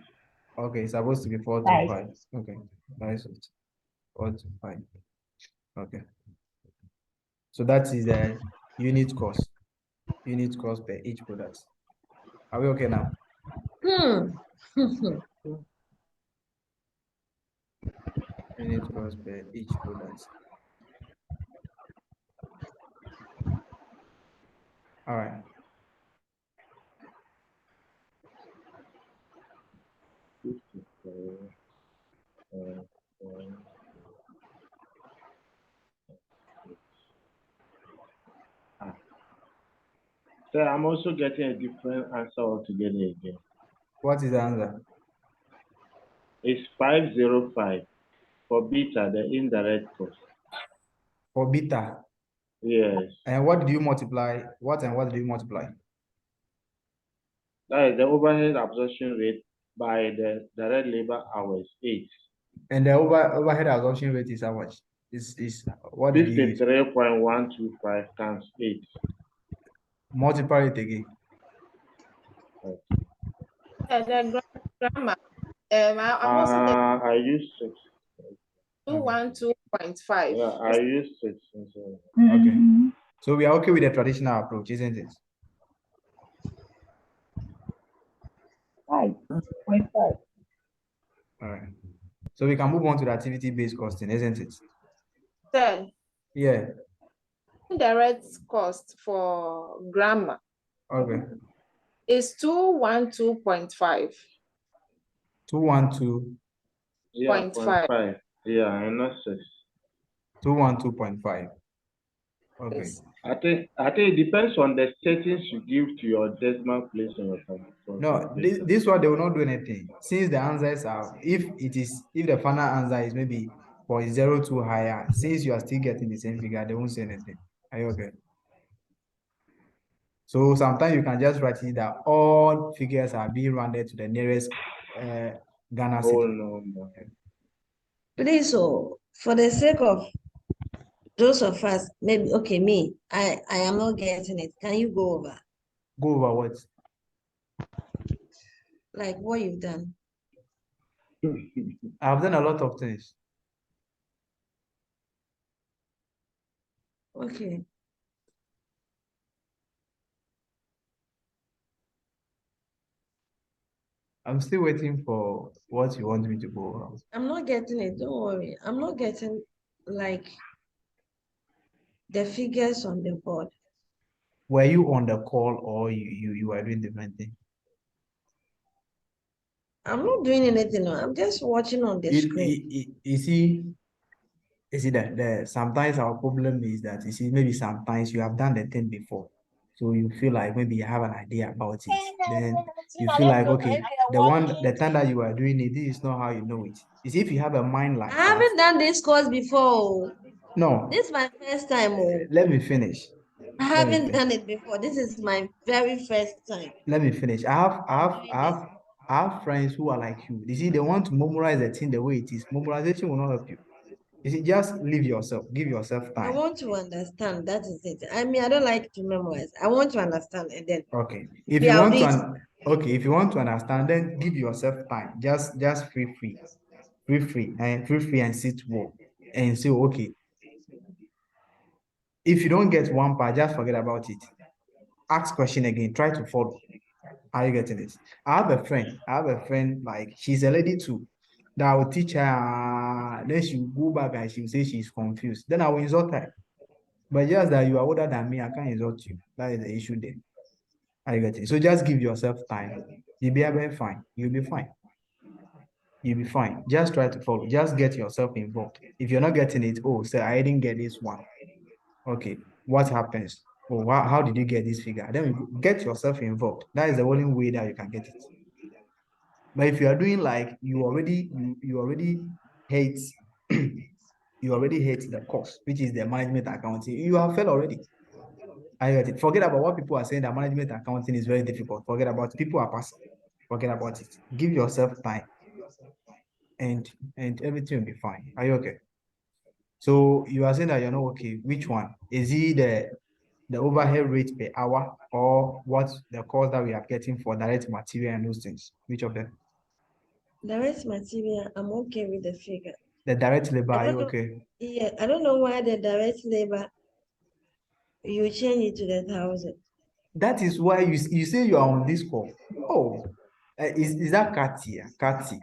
Okay, it's supposed to be 4 to 5. 5. Okay, that's it. 4 to 5. Okay. So that is the unit cost. Unit cost per each product. Are we okay now? Unit cost per each product. All right. So I'm also getting a different answer altogether again. What is the answer? It's 505 for beta, the indirect cost. For beta. Yes, And what do you multiply? What and what do you multiply? that is the overhead absorption rate by the direct labor hours, 8. And the overhead absorption rate is how much? Is what did you use? 53.125 times 8. Multiply it again. The grammar. I'm also I use 6. 212.5. Yeah, I use 6. Okay. So we are okay with the traditional approach, isn't it? 5.5. All right. So we can move on to the activity-based costing, isn't it? Then Yeah. indirect cost for grammar Okay. is 212.5. 212, Yeah, 0.5. 0.5. Yeah, and not 6. 212.5. Okay. Yes. I think it depends on the settings you give to your decimal place on your No, calculator. this one they will not do anything. Since the answers are, if the final answer is maybe 0.02 higher, since you are still getting the same figure, they won't say anything. Are you okay? So sometimes you can just write it that all figures are being rounded to the nearest Ghana Whole city. number. Please, so for the sake of those of us, maybe okay, me, I am not getting it. Can you go over Go over what? like what you've done? I've done a lot of things. Okay. I'm still waiting for what you want me to go over. I'm not getting it. Don't worry. I'm not getting like the figures on the board. Were you on the call or you were doing different thing? I'm not doing anything. No. I'm just watching on the screen. You see that sometimes our problem is that you see maybe sometimes you have done the thing before, so you feel like maybe you have an idea about it. Then you feel like okay, the time that you are doing it, this is not how you know it. You see, if you have a mind like I that, haven't done this course before. no. This is my first time. Oh. Let me finish. I haven't done it before. This is my very first time. Let me finish. I have friends who are like you. You see, they want to memorize the thing the way it is. Memorization will not help you. You see, just leave yourself, give yourself I time. want to understand. That is it. I mean, I don't like to memorize. I want to understand, and then Okay. If yeah, you I'll want do it. to, okay, if you want to understand, then give yourself time. Just free and sit well and say, okay. If you don't get one part, just forget about it. Ask question again. Try to follow. Are you getting it? I have a friend like she's a lady too. That I will teach her. Then she will go back and she will say she's confused. Then I will insult her. But just that you are older than me, I can't insult you. That is the issue there. Are you getting it? So just give yourself time. You'll be fine. You'll be fine. You'll be fine. Just try to follow. Just get yourself involved. If you're not getting it, oh, say I didn't get this one. Okay, what happens? Oh, how did you get this figure? Then you get yourself involved. That is the only way that you can get it. But if you are doing like you already hate you already hate the course, which is the management accounting, you have failed already. I got it. Forget about what people are saying that management accounting is very difficult. Forget about it. People are passing. Forget about it. Give yourself time. And everything will be fine. Are you okay? So you are saying that you're not okay. Which one? Is it the overhead rate per hour or what the cost that we are getting for direct material and those things? Which of them? Direct material, I'm okay with the figure. The direct labor, I are you don't know. okay? Yeah, I don't know why the direct labor, you change it to the 1,000. That is why you say you are on this call. Oh, is that Katia? Kati.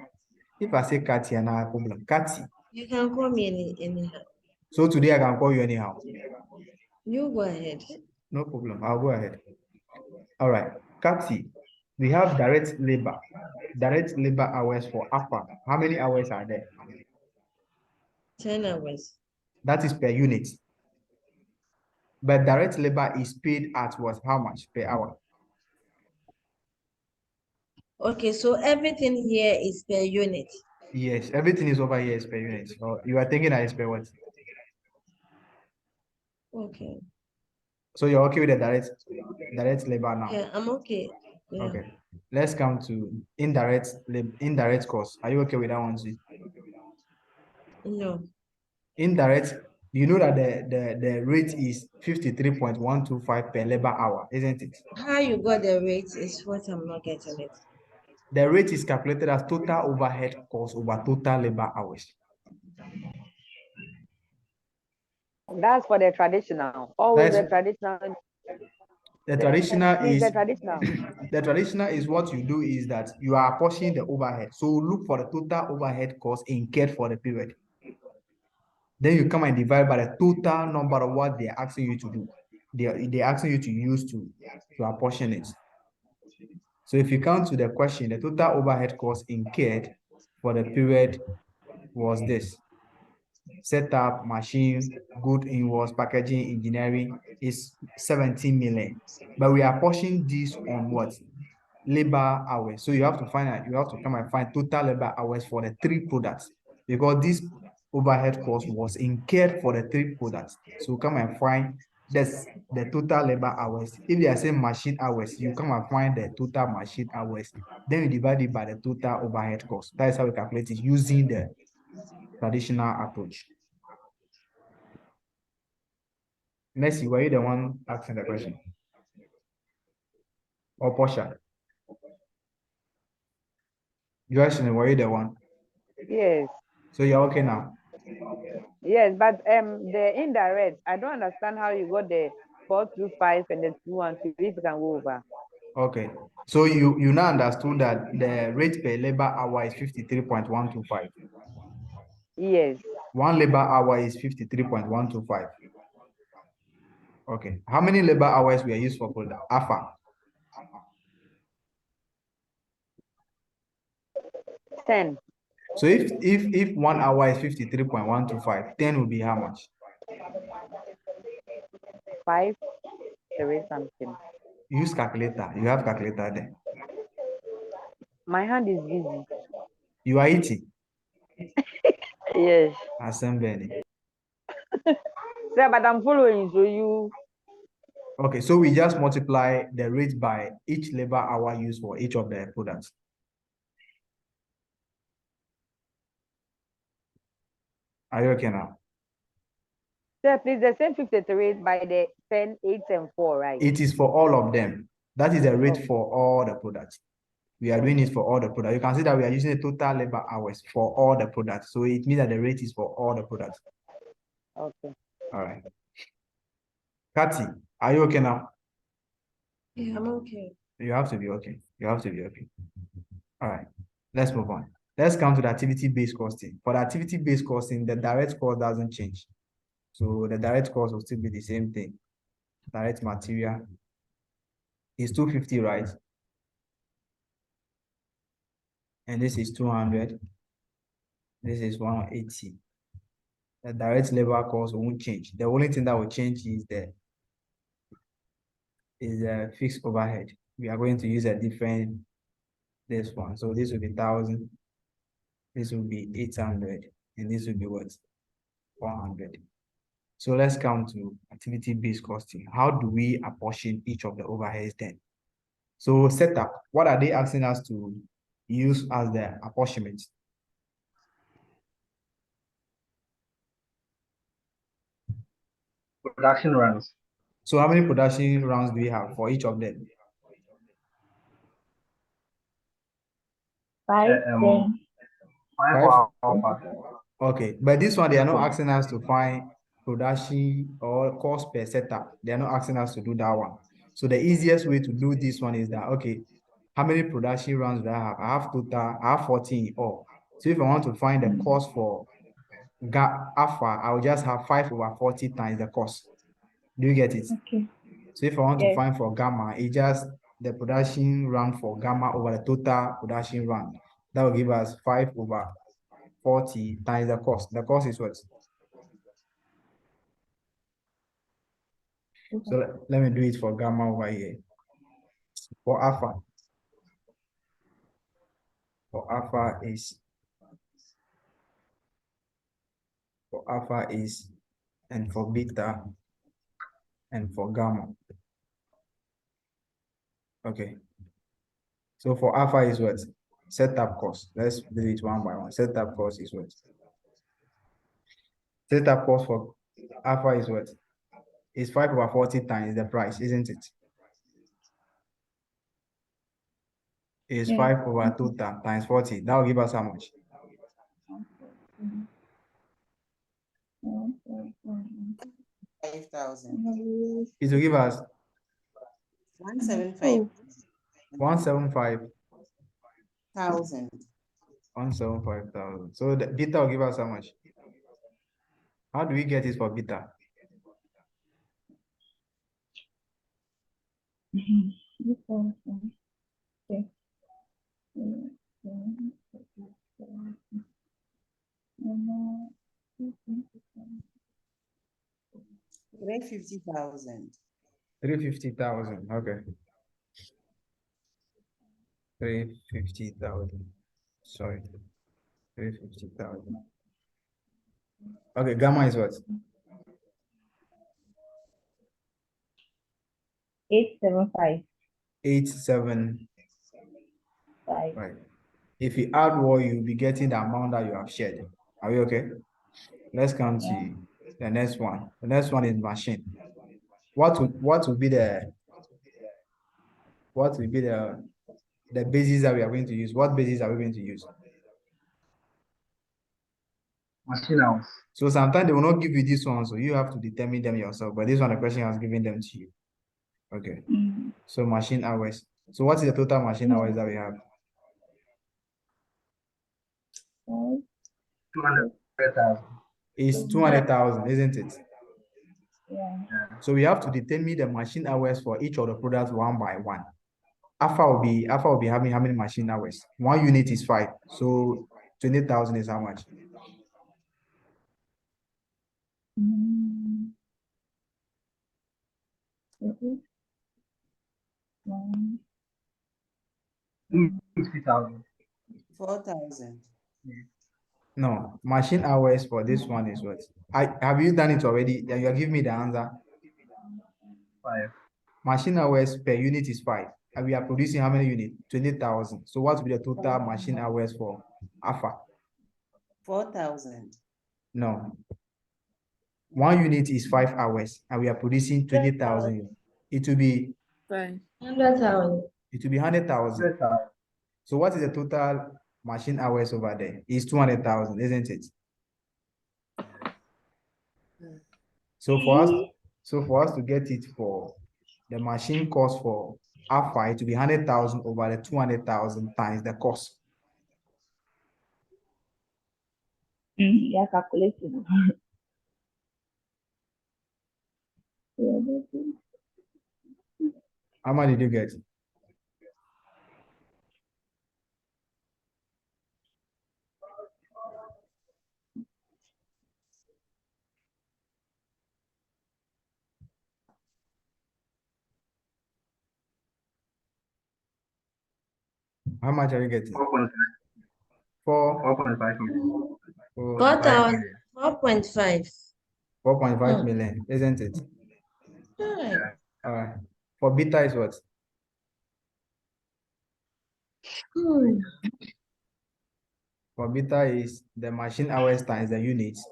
If I say Katia, now problem. Kati. You can call me anyhow. So today I can call you anyhow. You go ahead. No problem. I'll go ahead. All right. Kati, we have direct labor. Direct labor hours for APA. How many hours are there? 10 hours. That is per unit. But direct labor is paid at what? How much per hour? Okay, so everything here is per unit. Yes, everything is over here is per unit. So you are thinking that is per what? Okay. So you're okay with the direct labor now? Yeah, I'm okay. Yeah. Okay. Let's come to indirect cost. Are you okay with that one too? No. Indirect, you know that the rate is 53.125 per labor hour, isn't it? How you got the rate is what I'm not getting it. The rate is calculated as total overhead cost over total labor hours. That's for the traditional. Always That's the traditional. the traditional Please, is the traditional. the traditional is what you do is that you are apportioning the overhead. So look for the total overhead cost incurred for the period. Then you come and divide by the total number of what they're asking you to do. They're asking you to use to apportion it. So if you come to the question, the total overhead cost incurred for the period was this. Setup, machine, good invoice, packaging, engineering is 17 million. But we are pushing this on what? Labor hours. So you have to find out, you have to come and find total labor hours for the 3 products because this overhead cost was incurred for the 3 products. So come and find that's the total labor hours. If they are saying machine hours, you come and find the total machine hours. Then you divide it by the total overhead cost. That is how we calculate it using the traditional approach. Messi, were you the one asking the question? Or Portia? Joyce, were you the one? Yes. So you're okay now? Yes, but the indirect, I don't understand how you got the 425 and the 212 if you can go over. Okay. So you now understood that the rate per labor hour is 53.125. Yes. 1 labor hour is 53.125. Okay. How many labor hours were used for product? AFA. 10. So if 1 hour is 53.125, 10 will be how much? 5. There is something. Use calculator. You have calculator there. My hand is busy. You are eating. Yes. Assembly. Sir, but I'm following, so you. Okay, so we just multiply the rate by each labor hour used for each of the products. Are you okay now? Sir, please, the same 53 by the 10, 8, and 4, right? It is for all of them. That is the rate for all the products. We are doing it for all the products. You can see that we are using the total labor hours for all the products. So it means that the rate is for all the products. Okay. All right. Kati, are you okay now? Yeah, I'm okay. You have to be okay. You have to be okay. All right. Let's move on. Let's come to the activity-based costing. For the activity-based costing, the direct cost doesn't change. So the direct cost will still be the same thing. Direct material is 250, right? And this is 200. This is 180. The direct labor cost won't change. The only thing that will change is the fixed overhead. We are going to use a different this one. So this will be 1,000. This will be 800, and this will be what? 400. So let's come to activity-based costing. How do we apportion each of the overheads then? So setup, what are they asking us to use as the apportionment? Production runs. So how many production rounds do we have for each of them? 5, 10. 5 Five? for alpha. Okay, but this one, they are not asking us to find production or cost per setup. They are not asking us to do that one. So the easiest way to do this one is that, okay, how many production rounds do I have? I have total, I have 14 in all. So if I want to find the cost for alpha, I will just have 5 over 40 times the cost. Do you get it? Okay. So if I want to Yes. find for gamma, it's just the production run for gamma over the total production run. That will give us 5 over 40 times the cost. The cost is what? So let me do it for gamma over here. For alpha. For alpha is, and for beta, and for gamma. Okay. So for alpha is what? Setup cost. Let's do it one by one. Setup cost is what? Setup cost for alpha is what? It's 5 over 40 times the price, isn't it? It's 5 over total times 40. That will give us how much? 5,000. It will give us 175,000. 175,000. So the beta will give us how much? How do we get it for beta? $350,000. 350,000. Okay. 350,000. Sorry. 350,000. Okay, gamma is what? 875. 875. Right. If you add what you'll be getting the amount that you have shared. Are we okay? Let's come to the next one. The next one is machine. What will be the basis that we are going to use? What basis are we going to use? Machine hours. So sometimes they will not give you this one, so you have to determine them yourself. But this one, the question has given them to you. Okay. So machine hours. So what is the total machine hours that we have? 200,000. It's 200,000, isn't it? Yeah. So we have to determine the machine hours for each of the products one by one. Alpha will be having how many machine hours? 1 unit is 5. So 20,000 is how much? Mm-hmm. 50,000. 4,000. No, machine hours for this one is what? Have you done it already? Then you are giving me the answer. 5. Machine hours per unit is 5. And we are producing how many units? 20,000. So what will be the total machine hours for Alpha? 4,000. No. 1 unit is 5 hours, and we are producing 20,000. It will be 100,000. It will be 100,000. So what is the total machine hours over there? It's 200,000, isn't it? So for us to get it for the machine cost for Alpha, it will be 100,000 over the 200,000 times the cost. Yeah, calculation. How much did you get? How much are you getting? 4.5. 4.5 million. 4,000. 4.5. 4.5 million, isn't it? Alright. All right. For beta is what? Hmm. For beta is the machine hours times the units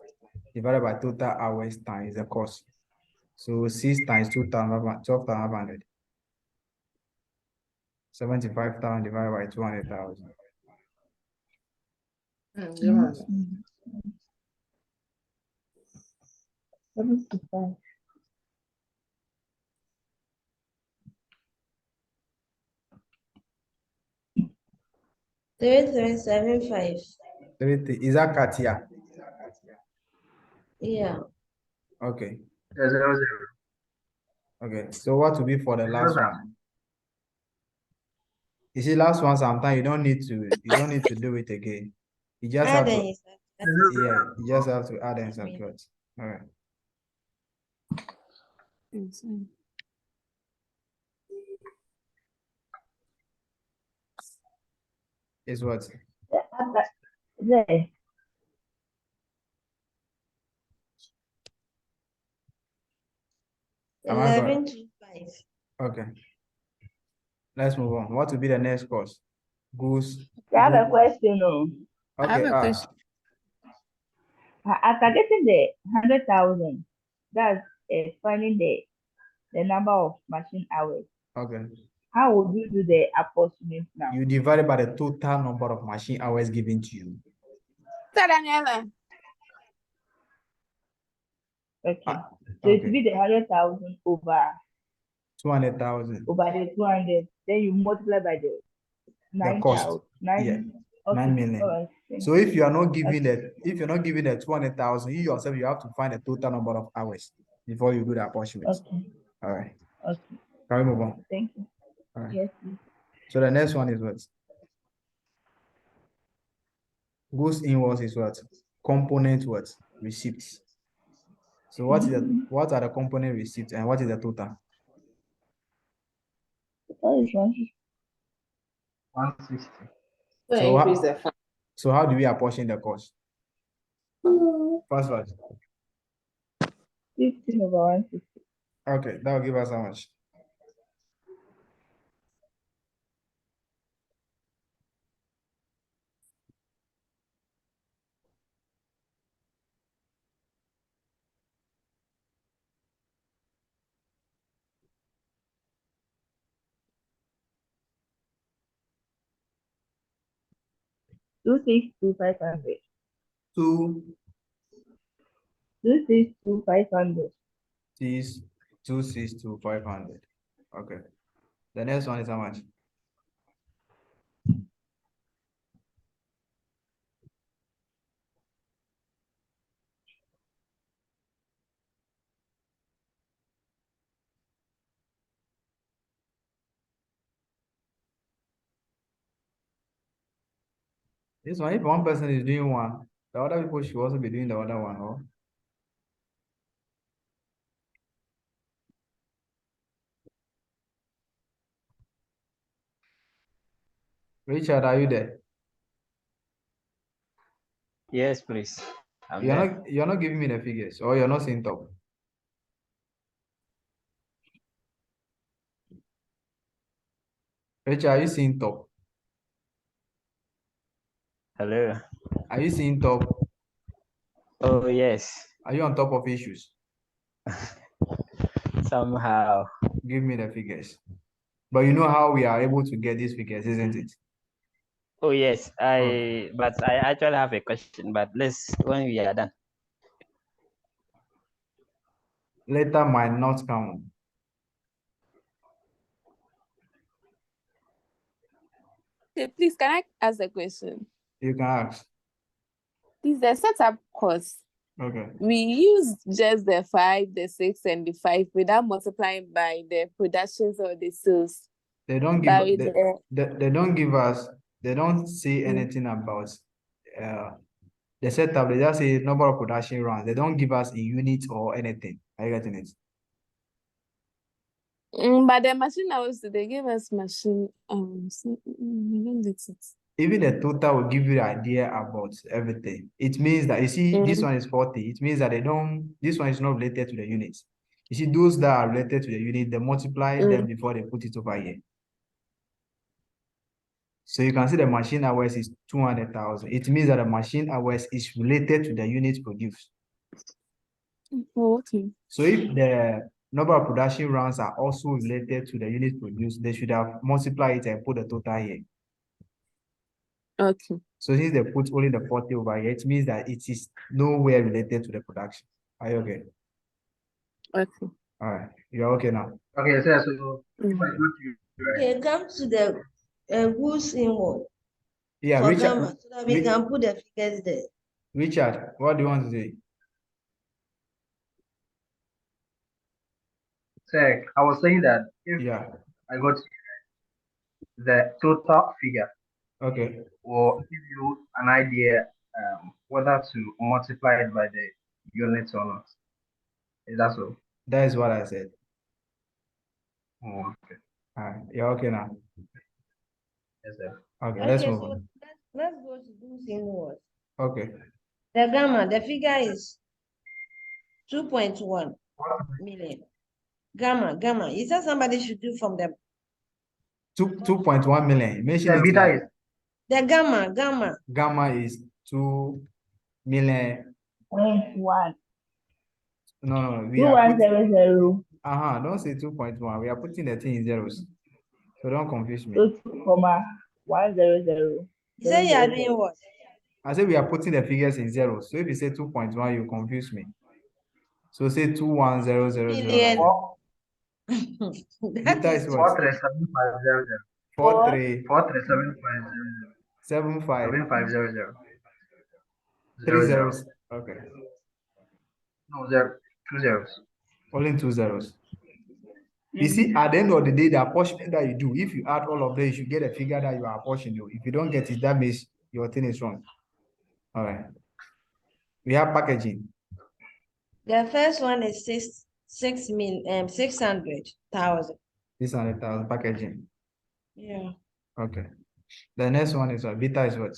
divided by total hours times the cost. So 6 times 2,000, 12,500. 75,000 divided by 200,000. Yeah. 75. 3375. Is that Katia? Yeah. Okay. 0, 0. Okay. So what will be for the last 0, one? You see, last one sometimes you don't need to do it again. You just have to, Adding is yeah, you just have to add and subtract. All right. Is what? There. Am I correct? 1125. Okay. Let's move on. What will be the next course? Goose. I have a question. Oh. Okay. After getting the 100,000, that's finding the number of machine hours. Okay. How would you do the apportionment now? You divide it by the total number of machine hours given to you. Okay. So it will be the 100,000 over 200,000. over the 200. Then you multiply by the The cost. 9,000. 9. Yeah. Okay. 9 million. All right. So if you are not giving the 200,000, you yourself you have to find the total number of hours before you do the apportionment. Okay. All right. Okay. Can we move on? Thank you. All right. Yes, please. So the next one is what? Goods invoice is what? Component what? Receipts. So what are the component receipts and what is the total? What is 160? 160. So how do we apportion the cost? First. 15 over 160. Okay, that will give us how much? Two six two 500. 262,500. 262,500. Okay. The next one is how much? This one, if one person is doing one, the other people should also be doing the other one, or? Richard, are you there? Yes, please. I'm there. You're not giving me the figures, or you're not saying top. Richard, are you seeing top? Hello. Are you seeing top? Oh, yes. Are you on top of issues? Somehow. Give me the figures. But you know how we are able to get these figures, isn't it? Oh, yes. Okay. But I actually have a question, but when we are done. Later might not come. Okay, please, can I ask a question? You can ask. Please, the setup cost. Okay. We use just the 5, the 6, and the 5 without multiplying by the productions or the sales. They don't give they don't give us, they don't say anything about the setup. They just say number of production runs. They don't give us a unit or anything. Are you getting it? But the machine hours, they give us machine I don't get it. even the total will give you the idea about everything. It means that you see this one is 40. It means that this one is not related to the units. You see, those that are related to the unit, they multiply them before they put it over here. So you can see the machine hours is 200,000. It means that the machine hours is related to the units produced. Okay. So if the number of production runs are also related to the units produced, they should have multiplied it and put the total here. Okay. So since they put only the 40 over here, it means that it is nowhere related to the production. Are you okay? Okay. All right. You're okay now. Okay, sir. So if I go to Okay, come to the goods inward Yeah, for Richard, Gamma so that we can put the figures there. Richard, what do you want to say? sir, I was saying that if Yeah. I got the total figure Okay. or give you an idea whether to multiply it by the units or not. Is that so? That is what I said. Oh, okay. All right. You're okay now. Yes, sir. Okay, let's Okay, move so on. let's go to goods inward. Okay. The Gamma, the figure is 2.1 million. Gamma. You said somebody should do from the 2.1 million. Mention The it beta here. is the Gamma. Gamma is 2 million. 0.1. No, we are putting, 2100. don't say 2.1. We are putting the thing in zeros. So don't confuse me. 2,100. You say you are doing what? I said we are putting the figures in zeros. So if you say 2.1, you confuse me. So say 21000. Million. Beta That is is what? 437500. 43 437500. 75 7500. 3 zeros. Okay. No, 2 zeros. Only 2 zeros. You see, at the end of the day, the apportionment that you do, if you add all of them, you should get a figure that you are apportioning. If you don't get it, that means your thing is wrong. All right. We have packaging. the first one is 600,000. 600,000 packaging. Yeah. Okay. The next one is what? Beta is what?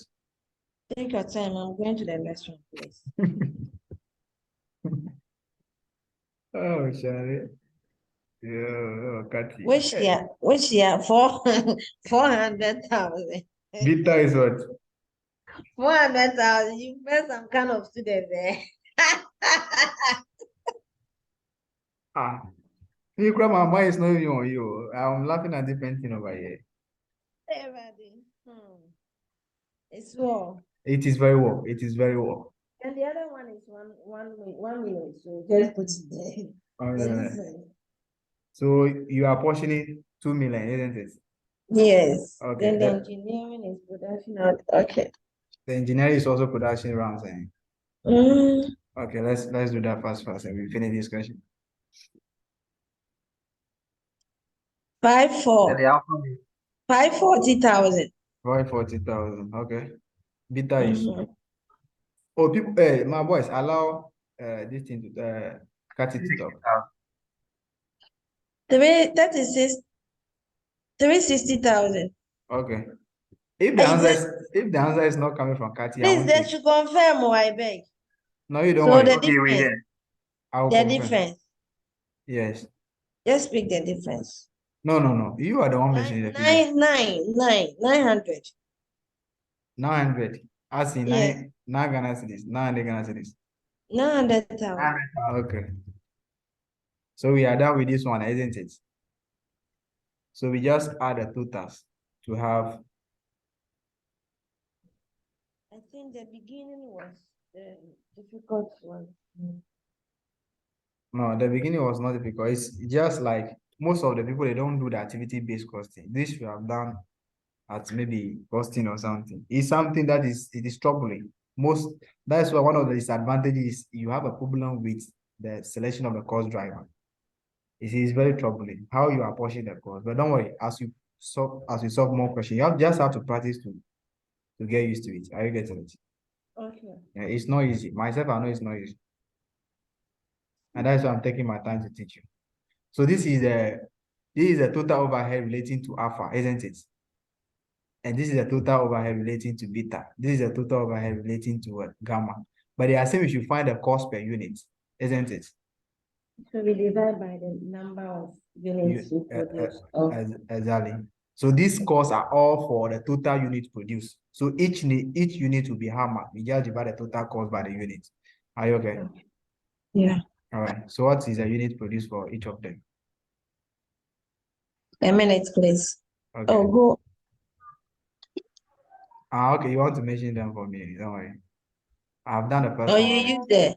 Take your time. I'm going to the next one, please. Oh, Shari. Yeah, Kati. Which year? 400,000. Beta is what? 400,000. You met some kind of student there. You grab my mind is not even on you. I'm laughing at different thing over here. Everybody. It's well. It is very well. It is very well. And the other one is 1 million. So just put it there. All The right. difference. So you are portioning 2 million, isn't it? Yes. Okay. Then the engineering is production. Okay. The engineering is also production rounds. Okay, let's do that fast and we finish this question. 540,000. 540,000. Okay. Beta is. Oh, people, my boys, allow this thing to cut it to talk. 360,000. Okay. If the answer is not coming from Kati, Please, they should confirm, I beg. No, you don't So worry. the difference. The difference. Yes. Just speak the difference. No. You are the one mentioning the figure. 900. 900. As in Yes. 9 Ghana cedis. 900 Ghana cedis. 900,000. Okay. So we are done with this one, isn't it? So we just add the totals to have. I think the beginning was the difficult one. No, the beginning was not difficult. It's just like most of the people, they don't do the activity-based costing. This we have done at maybe costing or something. It's something that it is troubling. That's why one of the disadvantages you have a problem with the selection of the cost driver. It is very troubling how you are pushing the cost. But don't worry, as you solve more questions, you just have to practice to get used to it. Are you getting it? Okay. Yeah, it's not easy. Myself, I know it's not easy. And that's why I'm taking my time to teach you. So this is a total overhead relating to alpha, isn't it? And this is the total overhead relating to beta. This is the total overhead relating to what? Gamma. But they are saying we should find the cost per unit, isn't it? So we divide by the number of units we produce. Exactly. So these costs are all for the total unit produced. So each unit will be how much? We just divide the total cost by the unit. Are you okay? Yeah. All right. So what is the unit produced for each of them? A minute, please. Okay. Oh, go. Okay. You want to mention them for me? Don't worry. I've done the first Oh, one. you already. use the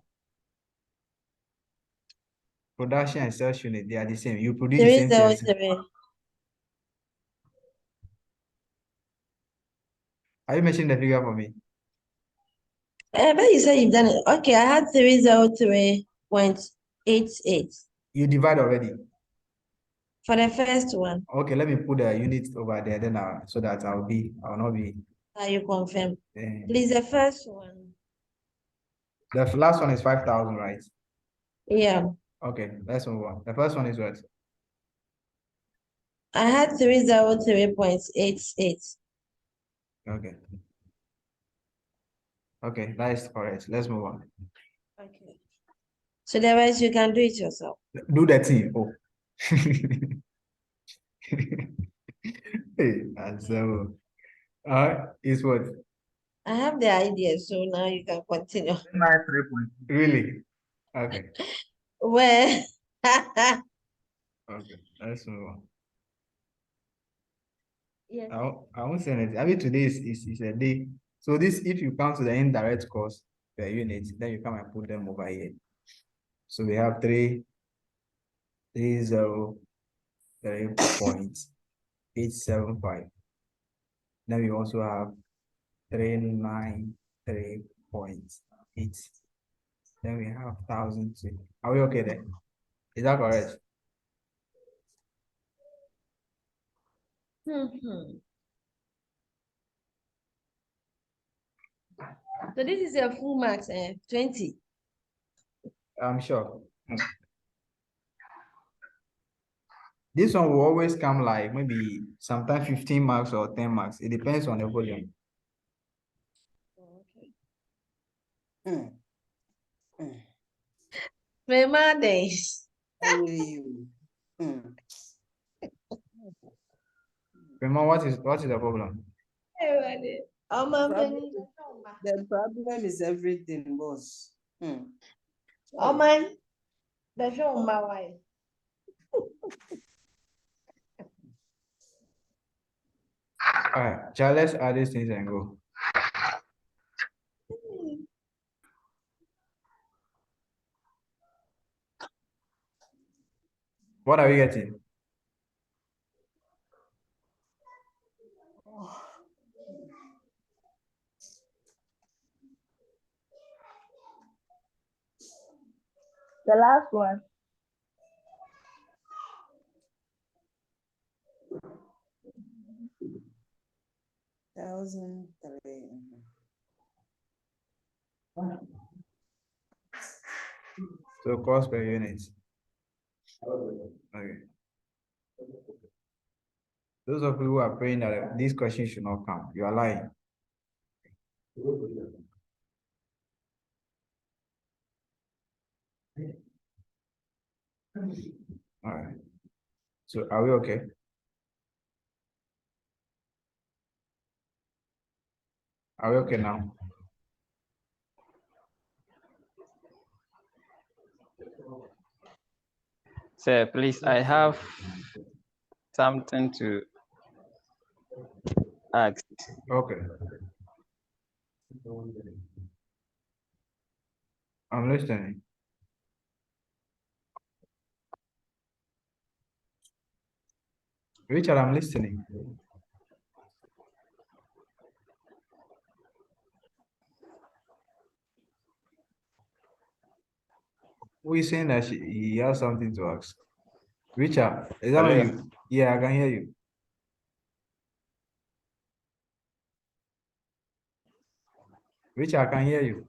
Production and sales unit, they are the same. You produce the same thing. 303. Are you mentioning the figure for me? But you said you've done it. Okay, I had 303.88 You divide already. for the first one. Okay, let me put the units over there, then so that I'll not be. You confirm. eh. Please, the first one. The last one is 5,000, right? Yeah. Okay, let's move on. The first one is what? I had 303.88. Okay. Okay, that is correct. Let's move on. Okay. So the rest you can do it yourself. Do the thing. Oh. Hey, and so is what? I have the idea, so now you can continue. 3.2. Really? Okay. Well, Okay, let's move on. yes. I won't say anything. I mean, today is a day. So this, if you count to the indirect cost per unit, then you come and put them over here. So we have 303.875. Then we also have 393.8. Then we have 1,002. Are we okay then? Is that correct? So this is a full marks, 20. I'm sure. This one will always come like maybe sometimes 15 marks or 10 marks. It depends on the volume. Mm. Prema days. Only you. Mm. Remember, what is the problem? The problem is everything, boss. Mm. Oh man, the show my wife. All right, Charles, let's add these things and go. What are we getting? The last one. Thousand three. So cost per unit. Okay. Those of you who are praying that these questions should not come, you are lying. All right. So are we okay? Are we okay now? Sir, please, I have something to ask. Okay. I'm listening. Richard, I'm listening. Who is saying that he has something to ask? Richard, is that Hello. you? Yeah, I can hear you. Richard, I can hear you.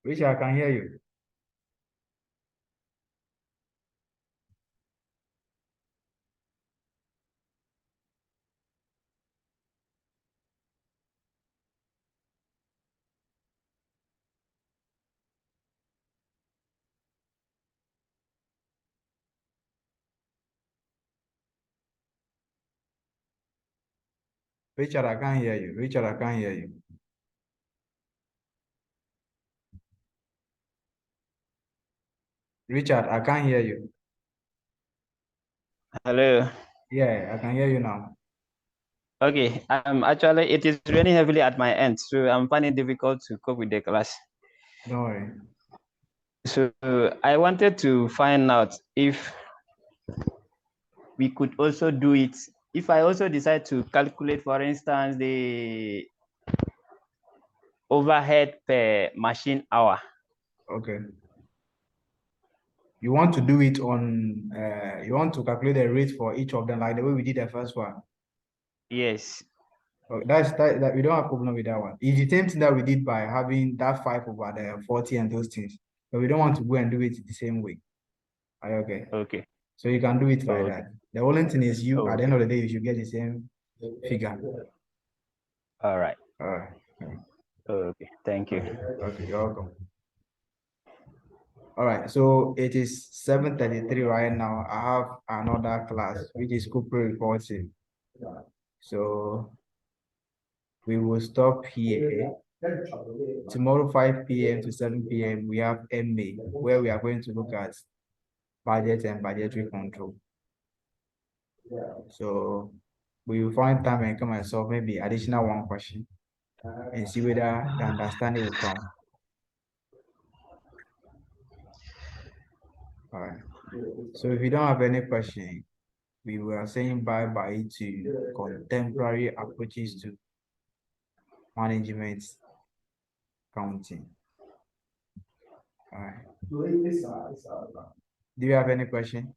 Richard, I can hear you. Richard, I can't hear you. Richard, I can't hear you. Richard, I can't hear you. Hello. Yeah, I can hear you now. Okay. Actually, it is raining heavily at my end, so I'm finding it difficult to cope with the class. Don't worry. So I wanted to find out if we could also do it. If I also decide to calculate, for instance, the overhead per machine hour. Okay. You want to do it on, you want to calculate the rate for each of them, like the way we did the first one. Yes. Okay, that we don't have problem with that one. It's the same thing that we did by having that 5 over the 40 and those things. But we don't want to go and do it the same way. Are you okay? Okay. So you can do it like Okay. that. The only thing is you, at the Okay. end of the day, you should get the same figure. All right. All right. Okay. Thank you. Okay, you're welcome. All right, so it is 7:33 right now. I have another class, which is corporate reporting. So we will stop here. Tomorrow, 5 p.m. to 7 p.m., we have MA, where we are going to look at budget and budgetary control. So we will find time and come and solve maybe additional one question and see whether the understanding will come. All right. So if you don't have any question, we were saying bye-bye to contemporary approaches to management accounting. All right. Do you have any question?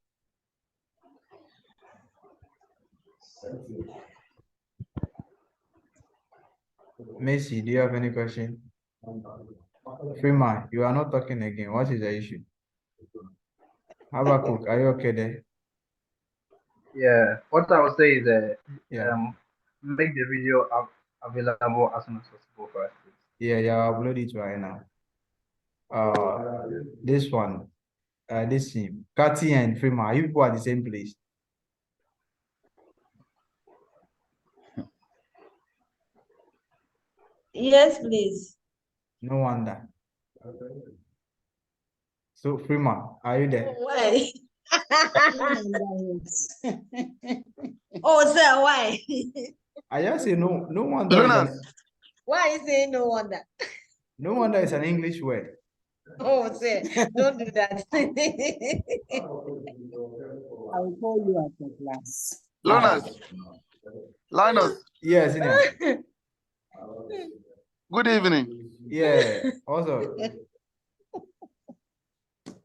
Macy, do you have any question? Freeman, you are not talking again. What is the issue? Habakkuk, are you okay there? Yeah, what I would say is Yeah. make the video available as soon as possible for us. Yeah, I'll upload it right now. This one, this team, Kathy and Freeman, you people are the same place. Yes, please. No wonder. So Freeman, are you there? Why? Oh, sir, why? I just say no wonder. Why is saying no wonder? No wonder it's an English word. Oh, sir, don't do that. I will call you at the class. Linus. Yes, Ina. Good evening. Yeah, also.